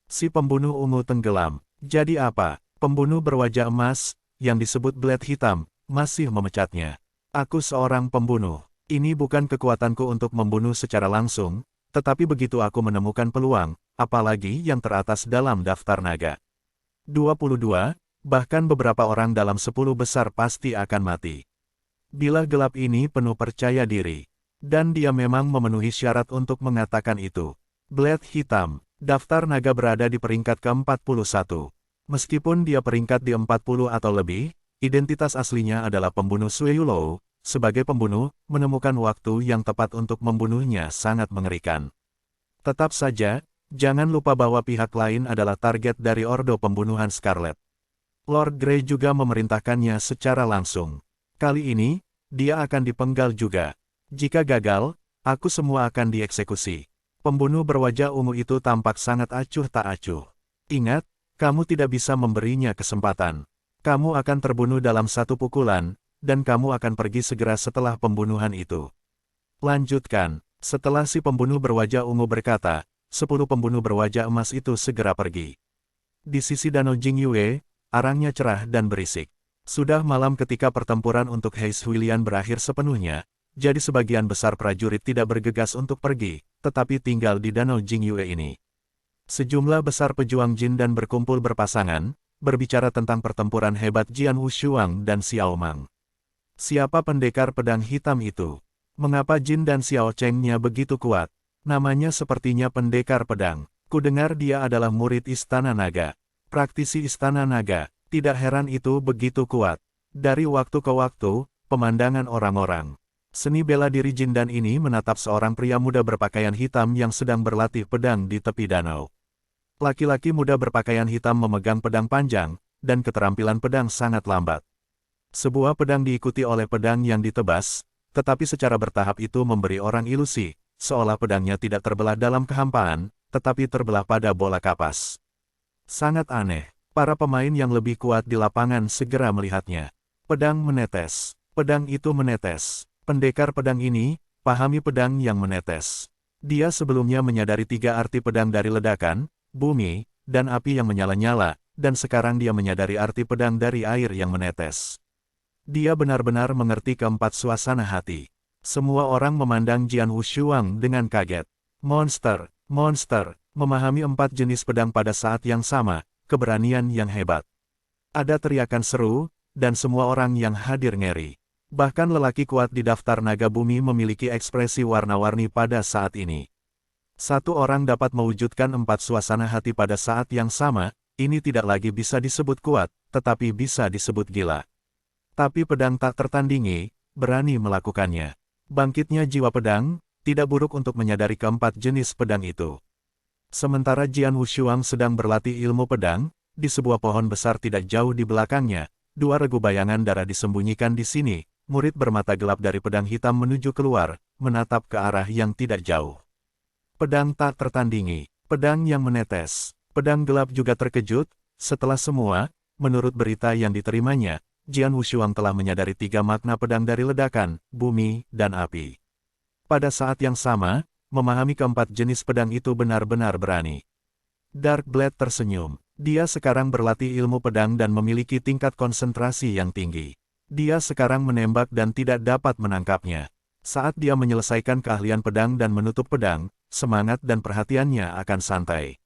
Si pembunuh ungu tenggelam. Jadi apa? Pembunuh berwajah emas, yang disebut Blade Hitam, masih memecatnya. Aku seorang pembunuh. Ini bukan kekuatanku untuk membunuh secara langsung, tetapi begitu aku menemukan peluang, apalagi yang teratas dalam daftar naga. 22, bahkan beberapa orang dalam 10 besar pasti akan mati. Bila gelap ini penuh percaya diri, dan dia memang memenuhi syarat untuk mengatakan itu. Blade Hitam, daftar naga berada di peringkat ke-41. Meskipun dia peringkat di 40 atau lebih, identitas aslinya adalah pembunuh Sue Yulou. Sebagai pembunuh, menemukan waktu yang tepat untuk membunuhnya sangat mengerikan. Tetap saja, jangan lupa bahwa pihak lain adalah target dari ordo pembunuhan Scarlet. Lord Grey juga memerintahkannya secara langsung. Kali ini, dia akan dipenggal juga. Jika gagal, aku semua akan dieksekusi. Pembunuh berwajah ungu itu tampak sangat acuh tak acuh. Ingat, kamu tidak bisa memberinya kesempatan. Kamu akan terbunuh dalam satu pukulan, dan kamu akan pergi segera setelah pembunuhan itu. Lanjutkan. Setelah si pembunuh berwajah ungu berkata, 10 pembunuh berwajah emas itu segera pergi. Di sisi Danau Jingyue, arangnya cerah dan berisik. Sudah malam ketika pertempuran untuk Heis Huilian berakhir sepenuhnya, jadi sebagian besar prajurit tidak bergegas untuk pergi, tetapi tinggal di Danau Jingyue ini. Sejumlah besar pejuang Jin dan berkumpul berpasangan, berbicara tentang pertempuran hebat Jian Wushuang dan Xiao Mang. Siapa pendekar pedang hitam itu? Mengapa Jin dan Xiao Cheng-nya begitu kuat? Namanya sepertinya pendekar pedang. Kudengar dia adalah murid Istana Naga. Praktisi Istana Naga, tidak heran itu begitu kuat. Dari waktu ke waktu, pemandangan orang-orang seni bela diri Jin dan ini menatap seorang pria muda berpakaian hitam yang sedang berlatih pedang di tepi danau. Laki-laki muda berpakaian hitam memegang pedang panjang, dan keterampilan pedang sangat lambat. Sebuah pedang diikuti oleh pedang yang ditebas, tetapi secara bertahap itu memberi orang ilusi, seolah pedangnya tidak terbelah dalam kehampaan, tetapi terbelah pada bola kapas. Sangat aneh, para pemain yang lebih kuat di lapangan segera melihatnya. Pedang menetes. Pedang itu menetes. Pendekar pedang ini, pahami pedang yang menetes. Dia sebelumnya menyadari 3 arti pedang dari ledakan, bumi, dan api yang menyala-nyala, dan sekarang dia menyadari arti pedang dari air yang menetes. Dia benar-benar mengerti keempat suasana hati. Semua orang memandang Jian Wushuang dengan kaget. Monster, monster, memahami 4 jenis pedang pada saat yang sama, keberanian yang hebat. Ada teriakan seru, dan semua orang yang hadir ngeri. Bahkan lelaki kuat di daftar naga bumi memiliki ekspresi warna-warni pada saat ini. Satu orang dapat mewujudkan 4 suasana hati pada saat yang sama, ini tidak lagi bisa disebut kuat, tetapi bisa disebut gila. Tapi pedang tak tertandingi, berani melakukannya. Bangkitnya jiwa pedang, tidak buruk untuk menyadari keempat jenis pedang itu. Sementara Jian Wushuang sedang berlatih ilmu pedang, di sebuah pohon besar tidak jauh di belakangnya, 2 regu bayangan darah disembunyikan di sini. Murid bermata gelap dari pedang hitam menuju keluar, menatap ke arah yang tidak jauh. Pedang tak tertandingi, pedang yang menetes. Pedang gelap juga terkejut, setelah semua, menurut berita yang diterimanya, Jian Wushuang telah menyadari 3 makna pedang dari ledakan, bumi, dan api. Pada saat yang sama, memahami keempat jenis pedang itu benar-benar berani. Dark Blade tersenyum. Dia sekarang berlatih ilmu pedang dan memiliki tingkat konsentrasi yang tinggi. Dia sekarang menembak dan tidak dapat menangkapnya. Saat dia menyelesaikan keahlian pedang dan menutup pedang, semangat dan perhatiannya akan santai.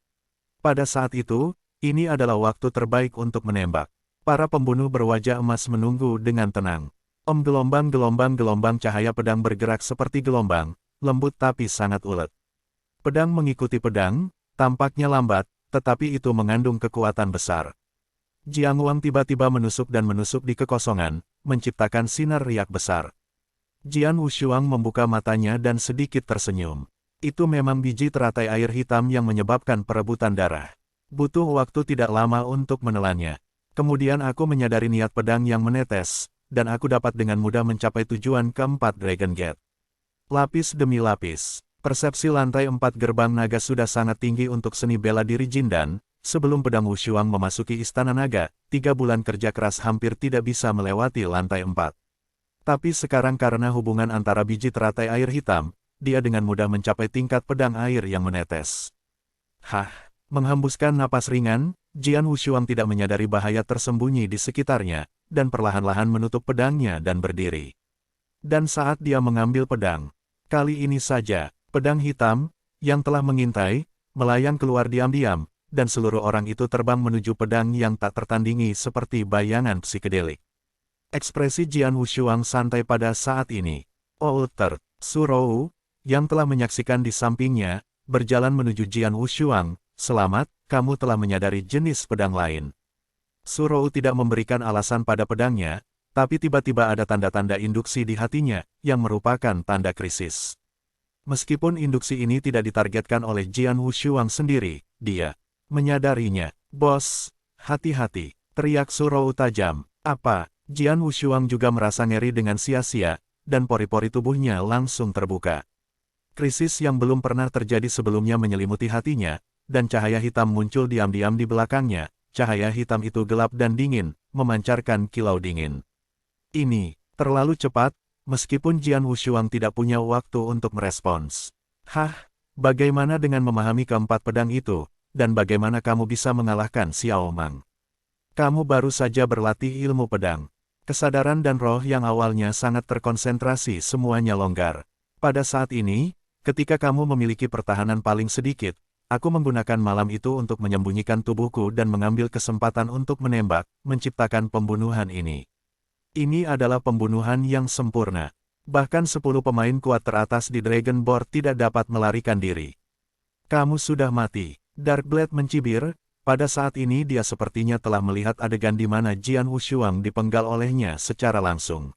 Pada saat itu, ini adalah waktu terbaik untuk menembak. Para pembunuh berwajah emas menunggu dengan tenang. Gelombang-gelombang cahaya pedang bergerak seperti gelombang, lembut tapi sangat ulet. Pedang mengikuti pedang, tampaknya lambat, tetapi itu mengandung kekuatan besar. Jiang Wang tiba-tiba menusuk dan menusuk di kekosongan, menciptakan sinar riak besar. Jian Wushuang membuka matanya dan sedikit tersenyum. Itu memang biji teratai air hitam yang menyebabkan perebutan darah. Butuh waktu tidak lama untuk menelannya. Kemudian aku menyadari niat pedang yang menetes, dan aku dapat dengan mudah mencapai tujuan keempat Dragon Gate. Lapis demi lapis, persepsi lantai 4 gerbang naga sudah sangat tinggi untuk seni bela diri Jindan. Sebelum pedang Wushuang memasuki Istana Naga, 3 bulan kerja keras hampir tidak bisa melewati lantai 4. Tapi sekarang karena hubungan antara biji teratai air hitam, dia dengan mudah mencapai tingkat pedang air yang menetes. Menghembuskan napas ringan, Jian Wushuang tidak menyadari bahaya tersembunyi di sekitarnya, dan perlahan-lahan menutup pedangnya dan berdiri. Dan saat dia mengambil pedang, kali ini saja, pedang hitam, yang telah mengintai, melayang keluar diam-diam, dan seluruh orang itu terbang menuju pedang yang tak tertandingi seperti bayangan psikedelik. Ekspresi Jian Wushuang santai pada saat ini. Outer, Surou, yang telah menyaksikan di sampingnya, berjalan menuju Jian Wushuang. Selamat, kamu telah menyadari jenis pedang lain. Surou tidak memberikan alasan pada pedangnya, tapi tiba-tiba ada tanda-tanda induksi di hatinya, yang merupakan tanda krisis. Meskipun induksi ini tidak ditargetkan oleh Jian Wushuang sendiri, dia menyadarinya. Bos, hati-hati, teriak Surou tajam. Apa? Jian Wushuang juga merasa ngeri dengan sia-sia, dan pori-pori tubuhnya langsung terbuka. Krisis yang belum pernah terjadi sebelumnya menyelimuti hatinya, dan cahaya hitam muncul diam-diam di belakangnya. Cahaya hitam itu gelap dan dingin, memancarkan kilau dingin. Ini terlalu cepat, meskipun Jian Wushuang tidak punya waktu untuk merespons. Bagaimana dengan memahami keempat pedang itu? Dan bagaimana kamu bisa mengalahkan Xiao Mang? Kamu baru saja berlatih ilmu pedang. Kesadaran dan roh yang awalnya sangat terkonsentrasi semuanya longgar. Pada saat ini, ketika kamu memiliki pertahanan paling sedikit, aku menggunakan malam itu untuk menyembunyikan tubuhku dan mengambil kesempatan untuk menembak, menciptakan pembunuhan ini. Ini adalah pembunuhan yang sempurna. Bahkan 10 pemain kuat teratas di Dragon Board tidak dapat melarikan diri. Kamu sudah mati. Dark Blade mencibir, pada saat ini dia sepertinya telah melihat adegan di mana Jian Wushuang dipenggal olehnya secara langsung.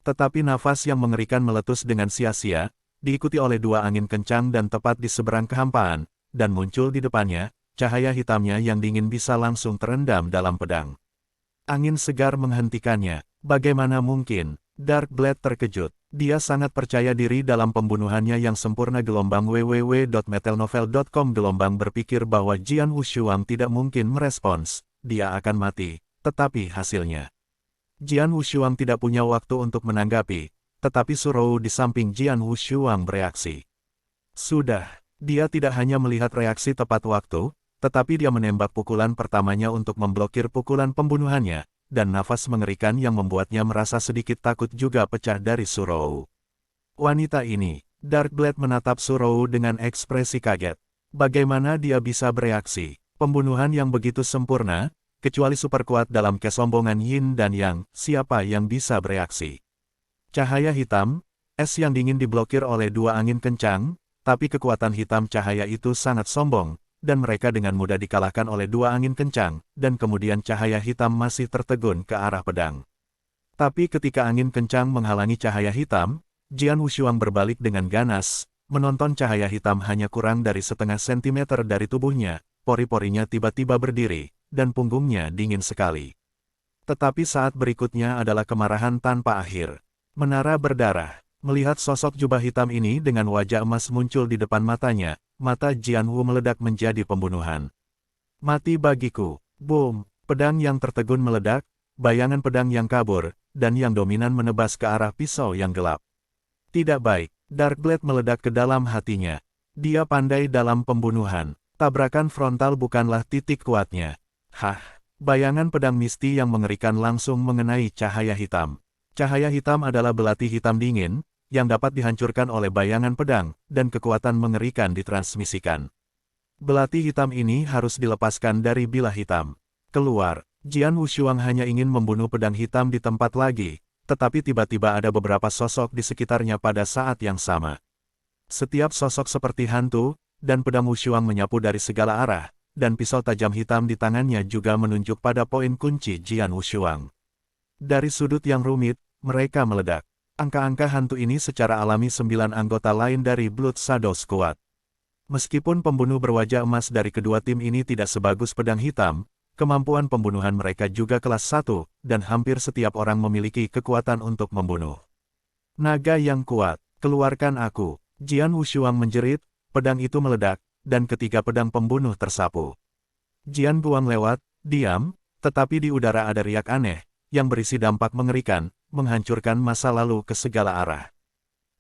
Tetapi nafas yang mengerikan meletus dengan sia-sia, diikuti oleh 2 angin kencang dan tepat di seberang kehampaan, dan muncul di depannya, cahaya hitamnya yang dingin bisa langsung terendam dalam pedang. Angin segar menghentikannya. Bagaimana mungkin? Dark Blade terkejut. Dia sangat percaya diri dalam pembunuhannya yang sempurna. www.metelnovel.com berpikir bahwa Jian Wushuang tidak mungkin merespons, dia akan mati, tetapi hasilnya. Jian Wushuang tidak punya waktu untuk menanggapi, tetapi Surou di samping Jian Wushuang bereaksi. Sudah, dia tidak hanya melihat reaksi tepat waktu, tetapi dia menembak pukulan pertamanya untuk memblokir pukulan pembunuhannya, dan nafas mengerikan yang membuatnya merasa sedikit takut juga pecah dari Surou. Wanita ini, Darkblade menatap Surou dengan ekspresi kaget. Bagaimana dia bisa bereaksi? Pembunuhan yang begitu sempurna, kecuali super kuat dalam kesombongan Yin dan Yang, siapa yang bisa bereaksi? Cahaya hitam, es yang dingin diblokir oleh dua angin kencang, tapi kekuatan hitam cahaya itu sangat sombong, dan mereka dengan mudah dikalahkan oleh dua angin kencang, dan kemudian cahaya hitam masih tertegun ke arah pedang. Tapi ketika angin kencang menghalangi cahaya hitam, Jian Wushuang berbalik dengan ganas, menonton cahaya hitam hanya kurang dari setengah sentimeter dari tubuhnya, pori-porinya tiba-tiba berdiri, dan punggungnya dingin sekali. Tetapi saat berikutnya adalah kemarahan tanpa akhir. Menara berdarah. Melihat sosok jubah hitam ini dengan wajah emas muncul di depan matanya, mata Jian Wu meledak menjadi pembunuhan. Mati bagiku. Boom! Pedang yang tertegun meledak, bayangan pedang yang kabur, dan yang dominan menebas ke arah pisau yang gelap. Tidak baik, Darkblade meledak ke dalam hatinya. Dia pandai dalam pembunuhan. Tabrakan frontal bukanlah titik kuatnya. Hah! Bayangan pedang misti yang mengerikan langsung mengenai cahaya hitam. Cahaya hitam adalah belati hitam dingin, yang dapat dihancurkan oleh bayangan pedang, dan kekuatan mengerikan ditransmisikan. Belati hitam ini harus dilepaskan dari bilah hitam. Keluar, Jian Wushuang hanya ingin membunuh pedang hitam di tempat lagi, tetapi tiba-tiba ada beberapa sosok di sekitarnya pada saat yang sama. Setiap sosok seperti hantu, dan pedang Wushuang menyapu dari segala arah, dan pisau tajam hitam di tangannya juga menunjuk pada poin kunci Jian Wushuang. Dari sudut yang rumit, mereka meledak. Angka-angka hantu ini secara alami 9 anggota lain dari Blood Shadow Squad. Meskipun pembunuh berwajah emas dari kedua tim ini tidak sebagus pedang hitam, kemampuan pembunuhan mereka juga kelas 1, dan hampir setiap orang memiliki kekuatan untuk membunuh. Naga yang kuat, keluarkan aku. Jian Wushuang menjerit, pedang itu meledak, dan ketiga pedang pembunuh tersapu. Jian Guang lewat, diam, tetapi di udara ada riak aneh, yang berisi dampak mengerikan, menghancurkan masa lalu ke segala arah.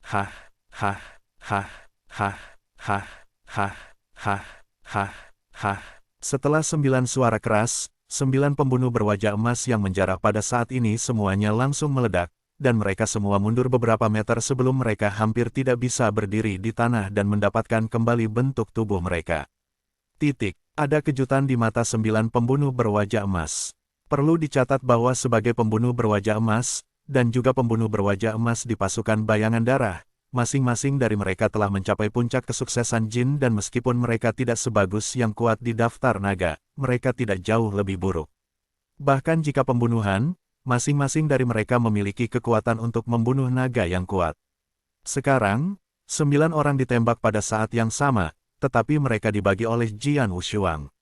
Hah, hah, hah, hah, hah, hah, hah, hah, hah. Setelah 9 suara keras, 9 pembunuh berwajah emas yang menjarah pada saat ini semuanya langsung meledak, dan mereka semua mundur beberapa meter sebelum mereka hampir tidak bisa berdiri di tanah dan mendapatkan kembali bentuk tubuh mereka. Titik, ada kejutan di mata 9 pembunuh berwajah emas. Perlu dicatat bahwa sebagai pembunuh berwajah emas, dan juga pembunuh berwajah emas di pasukan bayangan darah, masing-masing dari mereka telah mencapai puncak kesuksesan jin dan meskipun mereka tidak sebagus yang kuat di daftar naga, mereka tidak jauh lebih buruk. Bahkan jika pembunuhan, masing-masing dari mereka memiliki kekuatan untuk membunuh naga yang kuat. Sekarang, 9 orang ditembak pada saat yang sama, tetapi mereka dibagi oleh Jian Wushuang.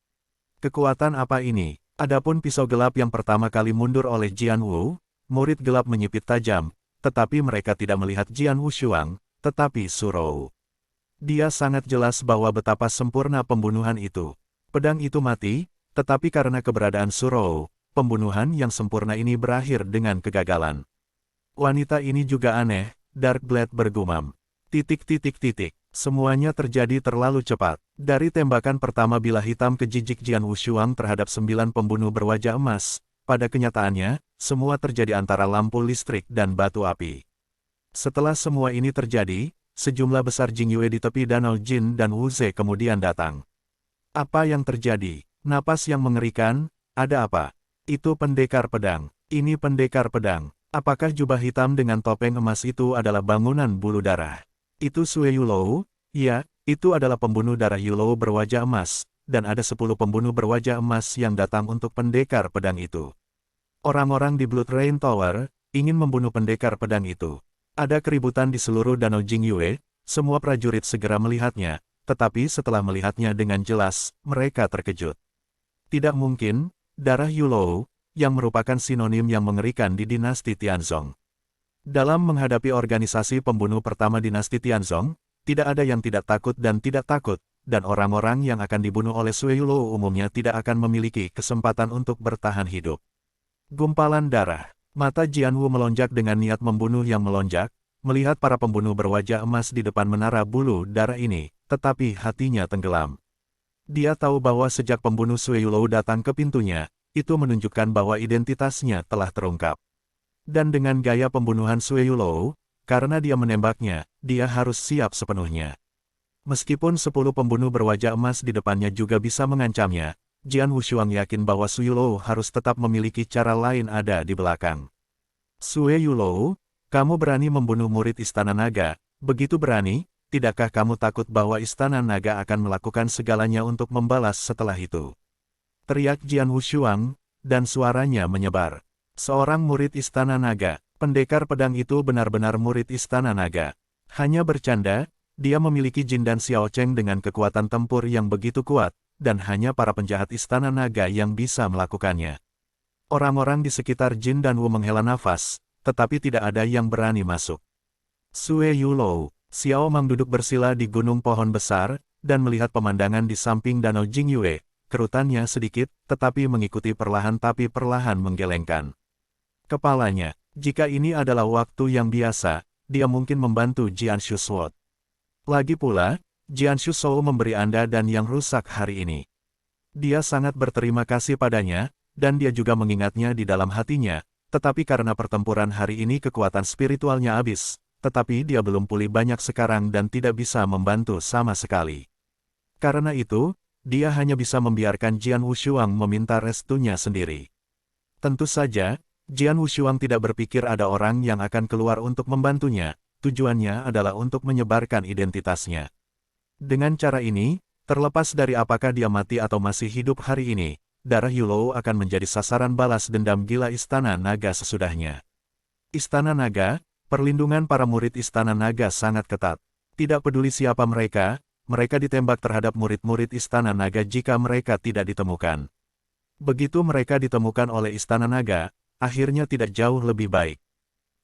Kekuatan apa ini? Adapun pisau gelap yang pertama kali mundur oleh Jian Wu, murid gelap menyipit tajam, tetapi mereka tidak melihat Jian Wushuang, tetapi Surou. Dia sangat jelas bahwa betapa sempurna pembunuhan itu. Pedang itu mati, tetapi karena keberadaan Surou, pembunuhan yang sempurna ini berakhir dengan kegagalan. Wanita ini juga aneh, Darkblade bergumam. Semuanya terjadi terlalu cepat. Dari tembakan pertama bilah hitam kejijik Jian Wushuang terhadap 9 pembunuh berwajah emas, pada kenyataannya, semua terjadi antara lampu listrik dan batu api. Setelah semua ini terjadi, sejumlah besar Jingyue di tepi danau Jin dan Wuze kemudian datang. Apa yang terjadi? Napas yang mengerikan, ada apa? Itu pendekar pedang. Ini pendekar pedang. Apakah jubah hitam dengan topeng emas itu adalah bangunan bulu darah? Itu Sue Yulou? Ya, itu adalah pembunuh darah Yulou berwajah emas, dan ada 10 pembunuh berwajah emas yang datang untuk pendekar pedang itu. Orang-orang di Blood Rain Tower ingin membunuh pendekar pedang itu. Ada keributan di seluruh danau Jingyue, semua prajurit segera melihatnya, tetapi setelah melihatnya dengan jelas, mereka terkejut. Tidak mungkin, darah Yulou, yang merupakan sinonim yang mengerikan di dinasti Tianzong. Dalam menghadapi organisasi pembunuh pertama dinasti Tianzong, tidak ada yang tidak takut, dan orang-orang yang akan dibunuh oleh Sui Yulou umumnya tidak akan memiliki kesempatan untuk bertahan hidup. Gumpalan darah. Mata Jianwu melonjak dengan niat membunuh yang melonjak, melihat para pembunuh berwajah emas di depan menara bulu darah ini, tetapi hatinya tenggelam. Dia tahu bahwa sejak pembunuh Sui Yulou datang ke pintunya, itu menunjukkan bahwa identitasnya telah terungkap. Dan dengan gaya pembunuhan Sui Yulou, karena dia menembaknya, dia harus siap sepenuhnya. Meskipun 10 pembunuh berwajah emas di depannya juga bisa mengancamnya, Jian Wushuang yakin bahwa Sui Yulou harus tetap memiliki cara lain ada di belakang. Sui Yulou, kamu berani membunuh murid Istana Naga, begitu berani, tidakkah kamu takut bahwa Istana Naga akan melakukan segalanya untuk membalas setelah itu? Teriak Jian Wushuang, dan suaranya menyebar. Seorang murid Istana Naga, pendekar pedang itu benar-benar murid Istana Naga. Hanya bercanda, dia memiliki Jin dan Xiao Cheng dengan kekuatan tempur yang begitu kuat, dan hanya para penjahat Istana Naga yang bisa melakukannya. Orang-orang di sekitar Jin dan Wu menghela nafas, tetapi tidak ada yang berani masuk. Sui Yulou, Xiao Mang duduk bersila di gunung pohon besar, dan melihat pemandangan di samping danau Jingyue. Kerutannya sedikit, tetapi mengikuti perlahan menggelengkan kepalanya. Jika ini adalah waktu yang biasa, dia mungkin membantu Jian Shusuo. Lagi pula, Jian Shusuo memberi Anda dan yang rusak hari ini. Dia sangat berterima kasih padanya, dan dia juga mengingatnya di dalam hatinya, tetapi karena pertempuran hari ini kekuatan spiritualnya habis, tetapi dia belum pulih banyak sekarang dan tidak bisa membantu sama sekali. Karena itu, dia hanya bisa membiarkan Jian Wushuang meminta restunya sendiri. Tentu saja, Jian Wushuang tidak berpikir ada orang yang akan keluar untuk membantunya, tujuannya adalah untuk menyebarkan identitasnya. Dengan cara ini, terlepas dari apakah dia mati atau masih hidup hari ini, darah Yulou akan menjadi sasaran balas dendam gila Istana Naga sesudahnya. Istana Naga, perlindungan para murid Istana Naga sangat ketat. Tidak peduli siapa mereka, mereka ditembak terhadap murid-murid Istana Naga jika mereka tidak ditemukan. Begitu mereka ditemukan oleh Istana Naga, akhirnya tidak jauh lebih baik.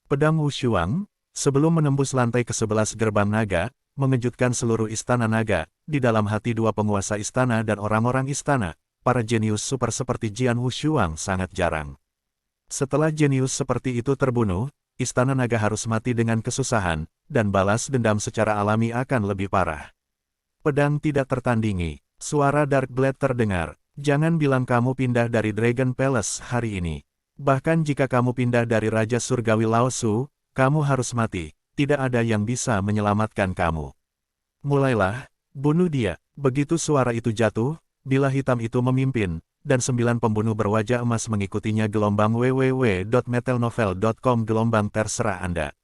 Pedang Wushuang, sebelum menembus lantai ke-11 gerbang naga, mengejutkan seluruh Istana Naga. Di dalam hati dua penguasa istana dan orang-orang istana, para jenius super seperti Jian Wushuang sangat jarang. Setelah jenius seperti itu terbunuh, Istana Naga harus mati dengan kesusahan, dan balas dendam secara alami akan lebih parah. Pedang tidak tertandingi. Suara Darkblade terdengar. Jangan bilang kamu pindah dari Dragon Palace hari ini. Bahkan jika kamu pindah dari Raja Surgawi Lao Su, kamu harus mati. Tidak ada yang bisa menyelamatkan kamu. Mulailah, bunuh dia. Begitu suara itu jatuh, bila hitam itu memimpin, dan 9 pembunuh berwajah emas mengikutinya. Gelombang www.metalnovel.com Gelombang terserah Anda.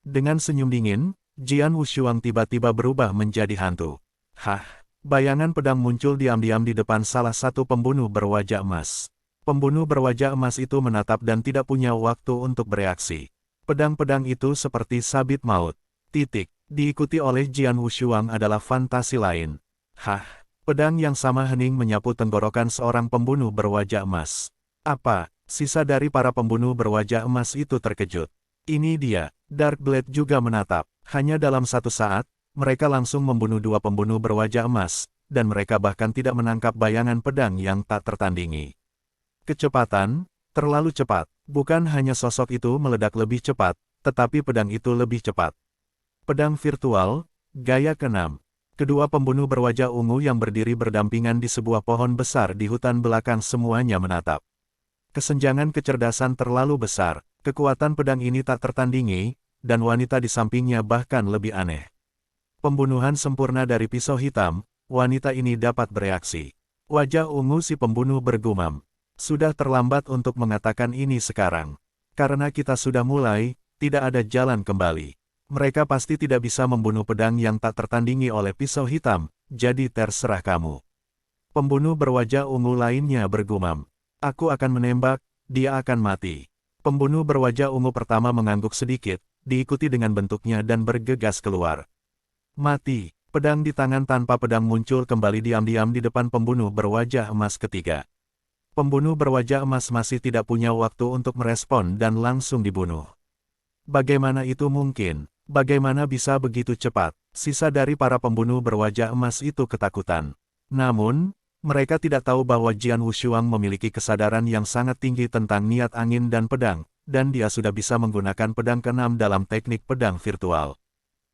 Dengan senyum dingin, Jian Wushuang tiba-tiba berubah menjadi hantu. Hah, bayangan pedang muncul diam-diam di depan salah satu pembunuh berwajah emas. Pembunuh berwajah emas itu menatap dan tidak punya waktu untuk bereaksi. Pedang-pedang itu seperti sabit maut. Diikuti oleh Jian Wushuang adalah fantasi lain. Hah, pedang yang sama hening menyapu tenggorokan seorang pembunuh berwajah emas. Apa, sisa dari para pembunuh berwajah emas itu terkejut. Ini dia, Darkblade juga menatap. Hanya dalam satu saat, mereka langsung membunuh 2 pembunuh berwajah emas, dan mereka bahkan tidak menangkap bayangan pedang yang tak tertandingi. Kecepatan, terlalu cepat. Bukan hanya sosok itu meledak lebih cepat, tetapi pedang itu lebih cepat. Pedang virtual, gaya ke-6. Kedua pembunuh berwajah ungu yang berdiri berdampingan di sebuah pohon besar di hutan belakang semuanya menatap. Kesenjangan kecerdasan terlalu besar, kekuatan pedang ini tak tertandingi, dan wanita di sampingnya bahkan lebih aneh. Pembunuhan sempurna dari pisau hitam, wanita ini dapat bereaksi. Wajah ungu si pembunuh bergumam. Sudah terlambat untuk mengatakan ini sekarang. Karena kita sudah mulai, tidak ada jalan kembali. Mereka pasti tidak bisa membunuh pedang yang tak tertandingi oleh pisau hitam, jadi terserah kamu. Pembunuh berwajah ungu lainnya bergumam. Aku akan menembak, dia akan mati. Pembunuh berwajah ungu pertama mengangguk sedikit, diikuti dengan bentuknya dan bergegas keluar. Mati. Pedang di tangan tanpa pedang muncul kembali diam-diam di depan pembunuh berwajah emas ketiga. Pembunuh berwajah emas masih tidak punya waktu untuk merespon dan langsung dibunuh. Bagaimana itu mungkin? Bagaimana bisa begitu cepat? Sisa dari para pembunuh berwajah emas itu ketakutan. Namun, mereka tidak tahu bahwa Jian Wushuang memiliki kesadaran yang sangat tinggi tentang niat angin dan pedang, dan dia sudah bisa menggunakan pedang keenam dalam teknik pedang virtual.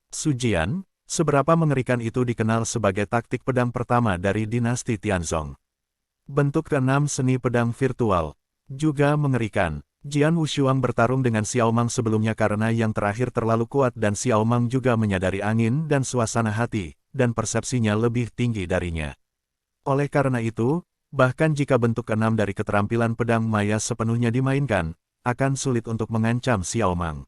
Sujian, seberapa mengerikan itu dikenal sebagai taktik pedang pertama dari dinasti Tianzong. Bentuk keenam seni pedang virtual juga mengerikan. Jian Wushuang bertarung dengan Xiao Mang sebelumnya karena yang terakhir terlalu kuat dan Xiao Mang juga menyadari angin dan suasana hati, dan persepsinya lebih tinggi darinya. Oleh karena itu, bahkan jika bentuk keenam dari keterampilan pedang maya sepenuhnya dimainkan, akan sulit untuk mengancam Xiao Mang.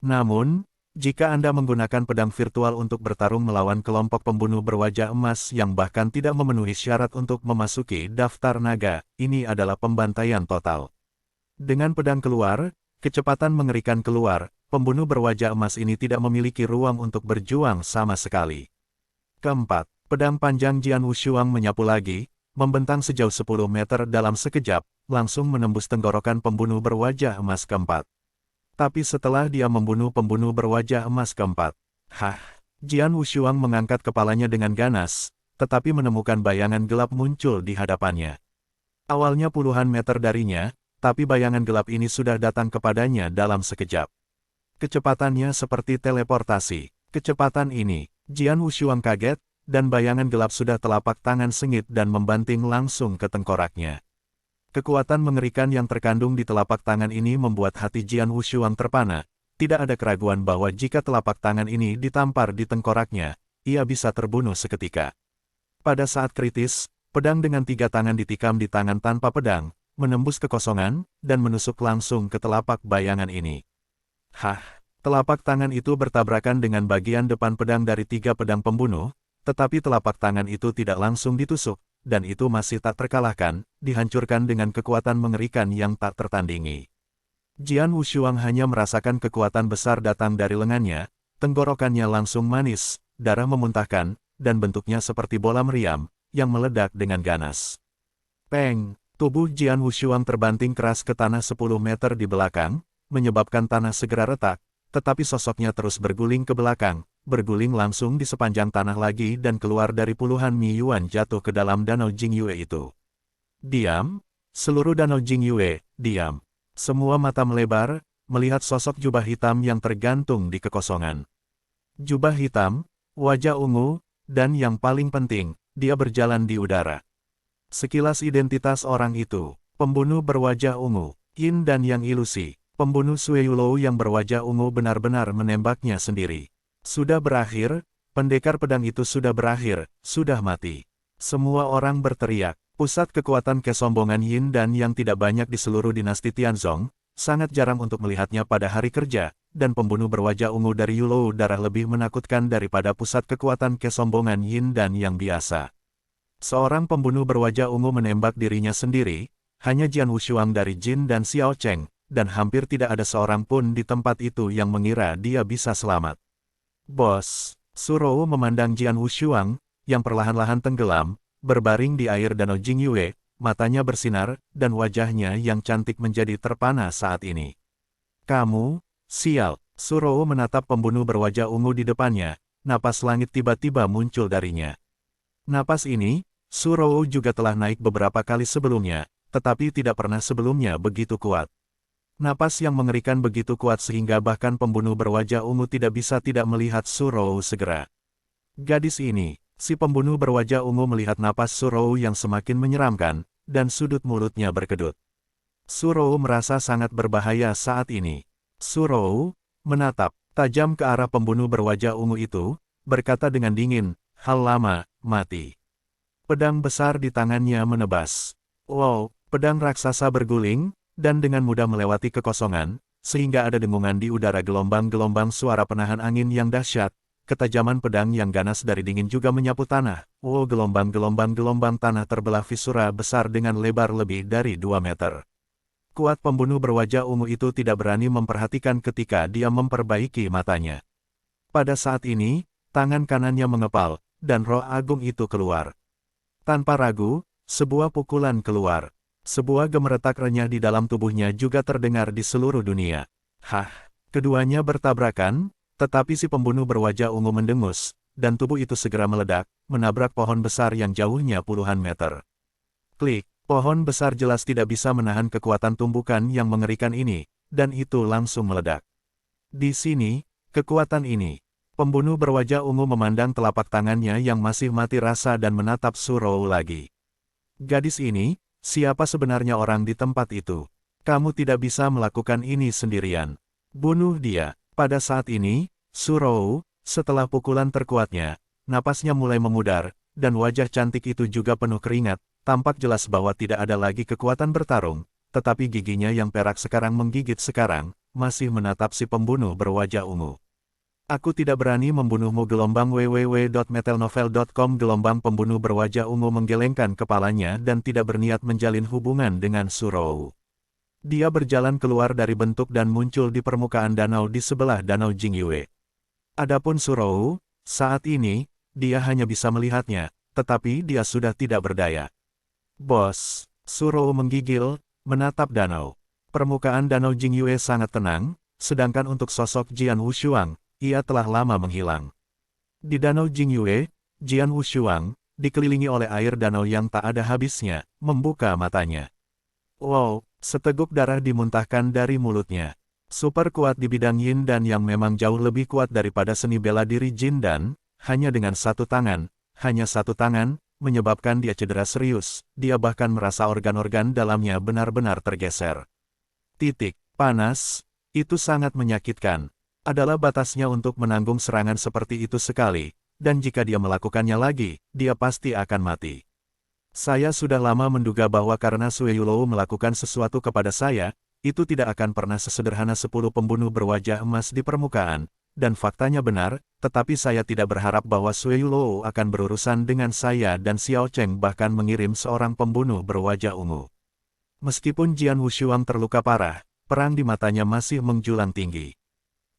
Namun, jika Anda menggunakan pedang virtual untuk bertarung melawan kelompok pembunuh berwajah emas yang bahkan tidak memenuhi syarat untuk memasuki daftar naga, ini adalah pembantaian total. Dengan pedang keluar, kecepatan mengerikan keluar, pembunuh berwajah emas ini tidak memiliki ruang untuk berjuang sama sekali. Keempat, pedang panjang Jian Wushuang menyapu lagi, membentang sejauh 10 meter dalam sekejap, langsung menembus tenggorokan pembunuh berwajah emas keempat. Tapi setelah dia membunuh pembunuh berwajah emas keempat, Jian Wushuang mengangkat kepalanya dengan ganas, tetapi menemukan bayangan gelap muncul di hadapannya. Awalnya puluhan meter darinya, tapi bayangan gelap ini sudah datang kepadanya dalam sekejap. Kecepatannya seperti teleportasi. Kecepatan ini, Jian Wushuang kaget, dan bayangan gelap sudah telapak tangan sengit dan membanting langsung ke tengkoraknya. Kekuatan mengerikan yang terkandung di telapak tangan ini membuat hati Jian Wushuang terpana. Tidak ada keraguan bahwa jika telapak tangan ini ditampar di tengkoraknya, ia bisa terbunuh seketika. Pada saat kritis, pedang dengan 3 tangan ditikam di tangan tanpa pedang, menembus kekosongan, dan menusuk langsung ke telapak bayangan ini. Telapak tangan itu bertabrakan dengan bagian depan pedang dari 3 pedang pembunuh, tetapi telapak tangan itu tidak langsung ditusuk, dan itu masih tak terkalahkan, dihancurkan dengan kekuatan mengerikan yang tak tertandingi. Jian Wushuang hanya merasakan kekuatan besar datang dari lengannya, tenggorokannya langsung manis, darah memuntahkan, dan bentuknya seperti bola meriam, yang meledak dengan ganas. Peng! Tubuh Jian Wushuang terbanting keras ke tanah 10 meter di belakang, menyebabkan tanah segera retak, tetapi sosoknya terus berguling ke belakang, berguling langsung di sepanjang tanah lagi dan keluar dari puluhan Mi Yuan jatuh ke dalam danau Jingyue itu. Diam! Seluruh danau Jingyue, diam. Semua mata melebar, melihat sosok jubah hitam yang tergantung di kekosongan. Jubah hitam, wajah ungu, dan yang paling penting, dia berjalan di udara. Sekilas identitas orang itu, pembunuh berwajah ungu, Yin dan Yang ilusi, pembunuh Sui Yulou yang berwajah ungu benar-benar menembaknya sendiri. Sudah berakhir, pendekar pedang itu sudah berakhir, sudah mati. Semua orang berteriak, pusat kekuatan kesombongan Yin dan Yang tidak banyak di seluruh dinasti Tianzong, sangat jarang untuk melihatnya pada hari kerja, dan pembunuh berwajah ungu dari Yulou darah lebih menakutkan daripada pusat kekuatan kesombongan Yin dan Yang biasa. Seorang pembunuh berwajah ungu menembak dirinya sendiri, hanya Jian Wushuang dari Jin dan Xiao Cheng, dan hampir tidak ada seorang pun di tempat itu yang mengira dia bisa selamat. Bos, Surou memandang Jian Wushuang, yang perlahan-lahan tenggelam, berbaring di air danau Jingyue, matanya bersinar, dan wajahnya yang cantik menjadi terpana saat ini. Kamu, sial, Surou menatap pembunuh berwajah ungu di depannya, napas langit tiba-tiba muncul darinya. Napas ini, Surou juga telah naik beberapa kali sebelumnya, tetapi tidak pernah sebelumnya begitu kuat. Napas yang mengerikan begitu kuat sehingga bahkan pembunuh berwajah ungu tidak bisa tidak melihat Surou segera. Gadis ini, si pembunuh berwajah ungu melihat napas Surou yang semakin menyeramkan, dan sudut mulutnya berkedut. Surou merasa sangat berbahaya saat ini. Surou menatap tajam ke arah pembunuh berwajah ungu itu, berkata dengan dingin, "Hal lama, mati." Pedang besar di tangannya menebas. Wow, pedang raksasa berguling, dan dengan mudah melewati kekosongan, sehingga ada dengungan di udara gelombang-gelombang suara penahan angin yang dahsyat. Ketajaman pedang yang ganas dari dingin juga menyapu tanah. Wow, gelombang-gelombang tanah terbelah fisura besar dengan lebar lebih dari 2 meter. Kuat pembunuh berwajah ungu itu tidak berani memperhatikan ketika dia memperbaiki matanya. Pada saat ini, tangan kanannya mengepal, dan roh agung itu keluar. Tanpa ragu, sebuah pukulan keluar. Sebuah gemeretak renyah di dalam tubuhnya juga terdengar di seluruh dunia. Keduanya bertabrakan, tetapi si pembunuh berwajah ungu mendengus, dan tubuh itu segera meledak, menabrak pohon besar yang jauhnya puluhan meter. Klik, pohon besar jelas tidak bisa menahan kekuatan tumbukan yang mengerikan ini, dan itu langsung meledak. Di sini, kekuatan ini. Pembunuh berwajah ungu memandang telapak tangannya yang masih mati rasa dan menatap Surou lagi. Gadis ini, siapa sebenarnya orang di tempat itu? Kamu tidak bisa melakukan ini sendirian. Bunuh dia. Pada saat ini, Surou, setelah pukulan terkuatnya, napasnya mulai memudar, dan wajah cantik itu juga penuh keringat, tampak jelas bahwa tidak ada lagi kekuatan bertarung, tetapi giginya yang perak sekarang menggigit sekarang, masih menatap si pembunuh berwajah ungu. Aku tidak berani membunuhmu. Gelombang www.metalnovel.com. Gelombang pembunuh berwajah ungu menggelengkan kepalanya dan tidak berniat menjalin hubungan dengan Surou. Dia berjalan keluar dari bentuk dan muncul di permukaan danau di sebelah danau Jingyue. Adapun Surou, saat ini, dia hanya bisa melihatnya, tetapi dia sudah tidak berdaya. Bos, Surou menggigil, menatap danau. Permukaan danau Jingyue sangat tenang, sedangkan untuk sosok Jian Wushuang, ia telah lama menghilang. Di danau Jingyue, Jian Wushuang, dikelilingi oleh air danau yang tak ada habisnya, membuka matanya. Wow, seteguk darah dimuntahkan dari mulutnya. Super kuat di bidang yin dan yang memang jauh lebih kuat daripada seni bela diri Jin dan, hanya dengan satu tangan, menyebabkan dia cedera serius, dia bahkan merasa organ-organ dalamnya benar-benar tergeser. Panas, itu sangat menyakitkan. Adalah batasnya untuk menanggung serangan seperti itu sekali, dan jika dia melakukannya lagi, dia pasti akan mati. Saya sudah lama menduga bahwa karena Sue Yulou melakukan sesuatu kepada saya, itu tidak akan pernah sesederhana 10 pembunuh berwajah emas di permukaan, dan faktanya benar, tetapi saya tidak berharap bahwa Sue Yulou akan berurusan dengan saya dan Xiao Cheng bahkan mengirim seorang pembunuh berwajah ungu. Meskipun Jian Wushuang terluka parah, perang di matanya masih menjulang tinggi.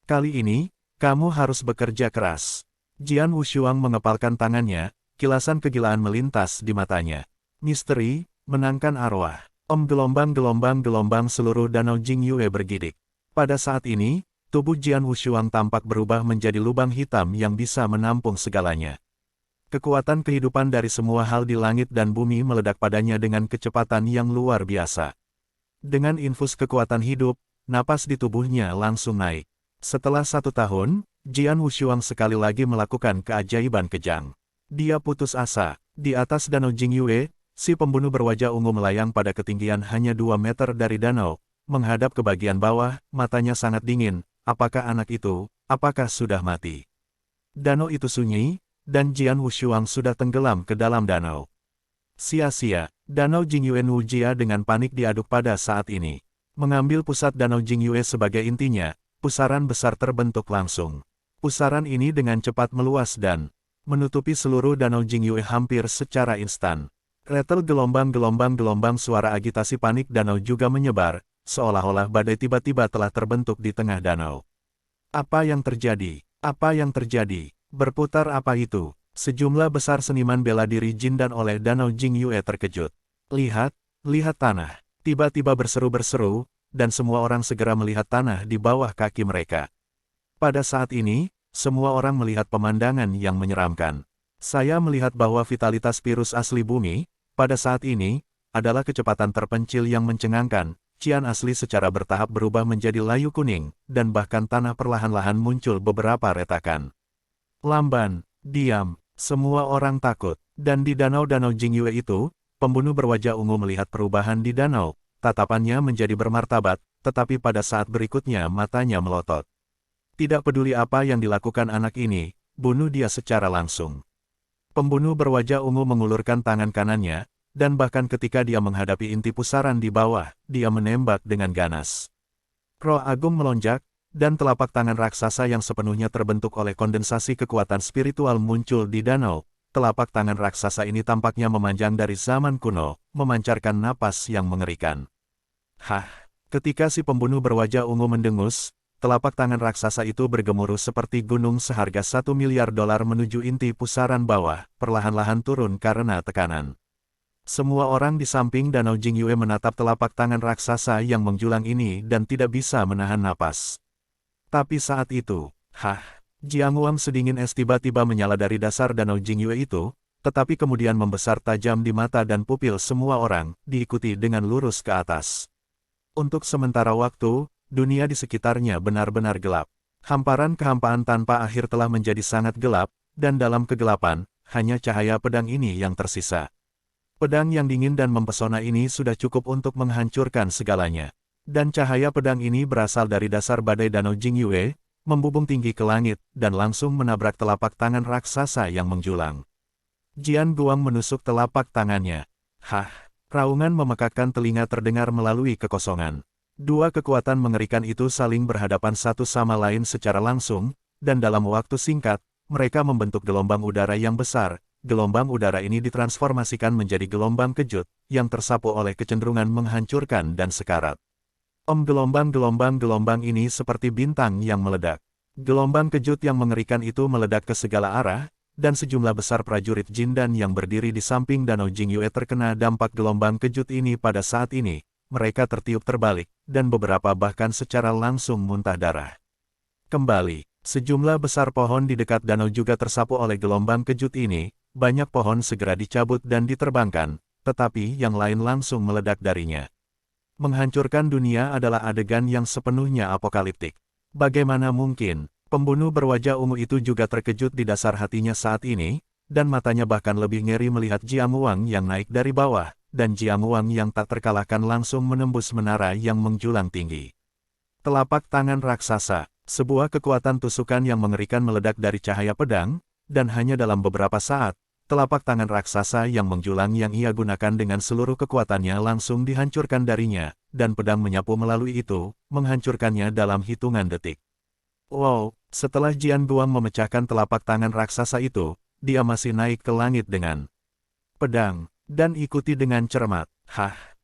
Kali ini, kamu harus bekerja keras. Jian Wushuang mengepalkan tangannya, kilasan kegilaan melintas di matanya. Misteri, menangkan arwah. Gelombang seluruh danau Jingyue bergidik. Pada saat ini, tubuh Jian Wushuang tampak berubah menjadi lubang hitam yang bisa menampung segalanya. Kekuatan kehidupan dari semua hal di langit dan bumi meledak padanya dengan kecepatan yang luar biasa. Dengan infus kekuatan hidup, napas di tubuhnya langsung naik. Setelah 1 tahun, Jian Wushuang sekali lagi melakukan keajaiban kejang. Dia putus asa. Di atas danau Jingyue, si pembunuh berwajah ungu melayang pada ketinggian hanya 2 meter dari danau, menghadap ke bagian bawah, matanya sangat dingin. Apakah anak itu, apakah sudah mati? Danau itu sunyi, dan Jian Wushuang sudah tenggelam ke dalam danau. Sia-sia, danau Jingyue Nujia dengan panik diaduk pada saat ini. Mengambil pusat danau Jingyue sebagai intinya, pusaran besar terbentuk langsung. Pusaran ini dengan cepat meluas dan menutupi seluruh danau Jingyue hampir secara instan. Retel gelombang suara agitasi panik danau juga menyebar, seolah-olah badai tiba-tiba telah terbentuk di tengah danau. Apa yang terjadi? Apa yang terjadi? Berputar apa itu? Sejumlah besar seniman bela diri Jin dan oleh danau Jingyue terkejut. Lihat tanah. Tiba-tiba berseru-berseru, dan semua orang segera melihat tanah di bawah kaki mereka. Pada saat ini, semua orang melihat pemandangan yang menyeramkan. Saya melihat bahwa vitalitas virus asli bumi, pada saat ini, adalah kecepatan terpencil yang mencengangkan. Cian asli secara bertahap berubah menjadi layu kuning, dan bahkan tanah perlahan-lahan muncul beberapa retakan. Lamban, diam, semua orang takut, dan di danau-danau Jingyue itu, pembunuh berwajah ungu melihat perubahan di danau. Tatapannya menjadi bermartabat, tetapi pada saat berikutnya matanya melotot. Tidak peduli apa yang dilakukan anak ini, bunuh dia secara langsung. Pembunuh berwajah ungu mengulurkan tangan kanannya, dan bahkan ketika dia menghadapi inti pusaran di bawah, dia menembak dengan ganas. Roh agung melonjak, dan telapak tangan raksasa yang sepenuhnya terbentuk oleh kondensasi kekuatan spiritual muncul di danau. Telapak tangan raksasa ini tampaknya memanjang dari zaman kuno, memancarkan napas yang mengerikan. Ketika si pembunuh berwajah ungu mendengus, telapak tangan raksasa itu bergemuruh seperti gunung seharga $1 miliar menuju inti pusaran bawah, perlahan-lahan turun karena tekanan. Semua orang di samping danau Jingyue menatap telapak tangan raksasa yang menjulang ini dan tidak bisa menahan napas. Tapi saat itu, Jiang Wang sedingin es tiba-tiba menyala dari dasar danau Jingyue itu, tetapi kemudian membesar tajam di mata dan pupil semua orang, diikuti dengan lurus ke atas. Untuk sementara waktu, dunia di sekitarnya benar-benar gelap. Hamparan kehampaan tanpa akhir telah menjadi sangat gelap, dan dalam kegelapan, hanya cahaya pedang ini yang tersisa. Pedang yang dingin dan mempesona ini sudah cukup untuk menghancurkan segalanya. Dan cahaya pedang ini berasal dari dasar badai danau Jingyue, membubung tinggi ke langit, dan langsung menabrak telapak tangan raksasa yang menjulang. Jian Guang menusuk telapak tangannya. Raungan memekakkan telinga terdengar melalui kekosongan. Dua kekuatan mengerikan itu saling berhadapan satu sama lain secara langsung, dan dalam waktu singkat, mereka membentuk gelombang udara yang besar. Gelombang udara ini ditransformasikan menjadi gelombang kejut, yang tersapu oleh kecenderungan menghancurkan dan sekarat. Gelombang-gelombang ini seperti bintang yang meledak. Gelombang kejut yang mengerikan itu meledak ke segala arah, dan sejumlah besar prajurit Jindan yang berdiri di samping danau Jingyue terkena dampak gelombang kejut ini pada saat ini. Mereka tertiup terbalik, dan beberapa bahkan secara langsung muntah darah. Kembali, sejumlah besar pohon di dekat danau juga tersapu oleh gelombang kejut ini, banyak pohon segera dicabut dan diterbangkan, tetapi yang lain langsung meledak darinya. Menghancurkan dunia adalah adegan yang sepenuhnya apokaliptik. Bagaimana mungkin, pembunuh berwajah ungu itu juga terkejut di dasar hatinya saat ini, dan matanya bahkan lebih ngeri melihat Jiang Wang yang naik dari bawah, dan Jiang Wang yang tak terkalahkan langsung menembus menara yang menjulang tinggi. Telapak tangan raksasa, sebuah kekuatan tusukan yang mengerikan meledak dari cahaya pedang, dan hanya dalam beberapa saat, telapak tangan raksasa yang menjulang yang ia gunakan dengan seluruh kekuatannya langsung dihancurkan darinya, dan pedang menyapu melalui itu, menghancurkannya dalam hitungan detik. Wow, setelah Jian Guang memecahkan telapak tangan raksasa itu, dia masih naik ke langit dengan pedang, dan ikuti dengan cermat.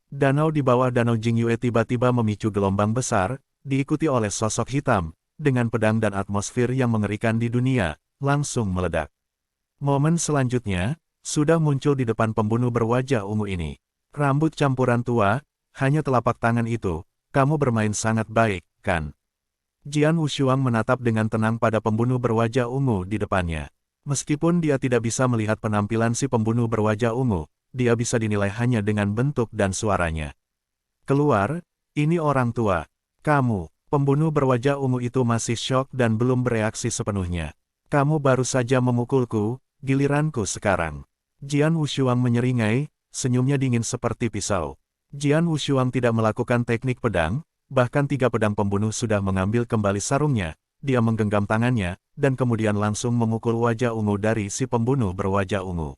Danau di bawah danau Jingyue tiba-tiba memicu gelombang besar, diikuti oleh sosok hitam, dengan pedang dan atmosfer yang mengerikan di dunia, langsung meledak. Momen selanjutnya, sudah muncul di depan pembunuh berwajah ungu ini. Rambut campuran tua, hanya telapak tangan itu, kamu bermain sangat baik, kan? Jian Wushuang menatap dengan tenang pada pembunuh berwajah ungu di depannya. Meskipun dia tidak bisa melihat penampilan si pembunuh berwajah ungu, dia bisa dinilai hanya dengan bentuk dan suaranya. Keluar, ini orang tua. Kamu, pembunuh berwajah ungu itu masih syok dan belum bereaksi sepenuhnya. Kamu baru saja memukulku, giliranku sekarang. Jian Wushuang menyeringai, senyumnya dingin seperti pisau. Jian Wushuang tidak melakukan teknik pedang, bahkan 3 pedang pembunuh sudah mengambil kembali sarungnya, dia menggenggam tangannya, dan kemudian langsung memukul wajah ungu dari si pembunuh berwajah ungu.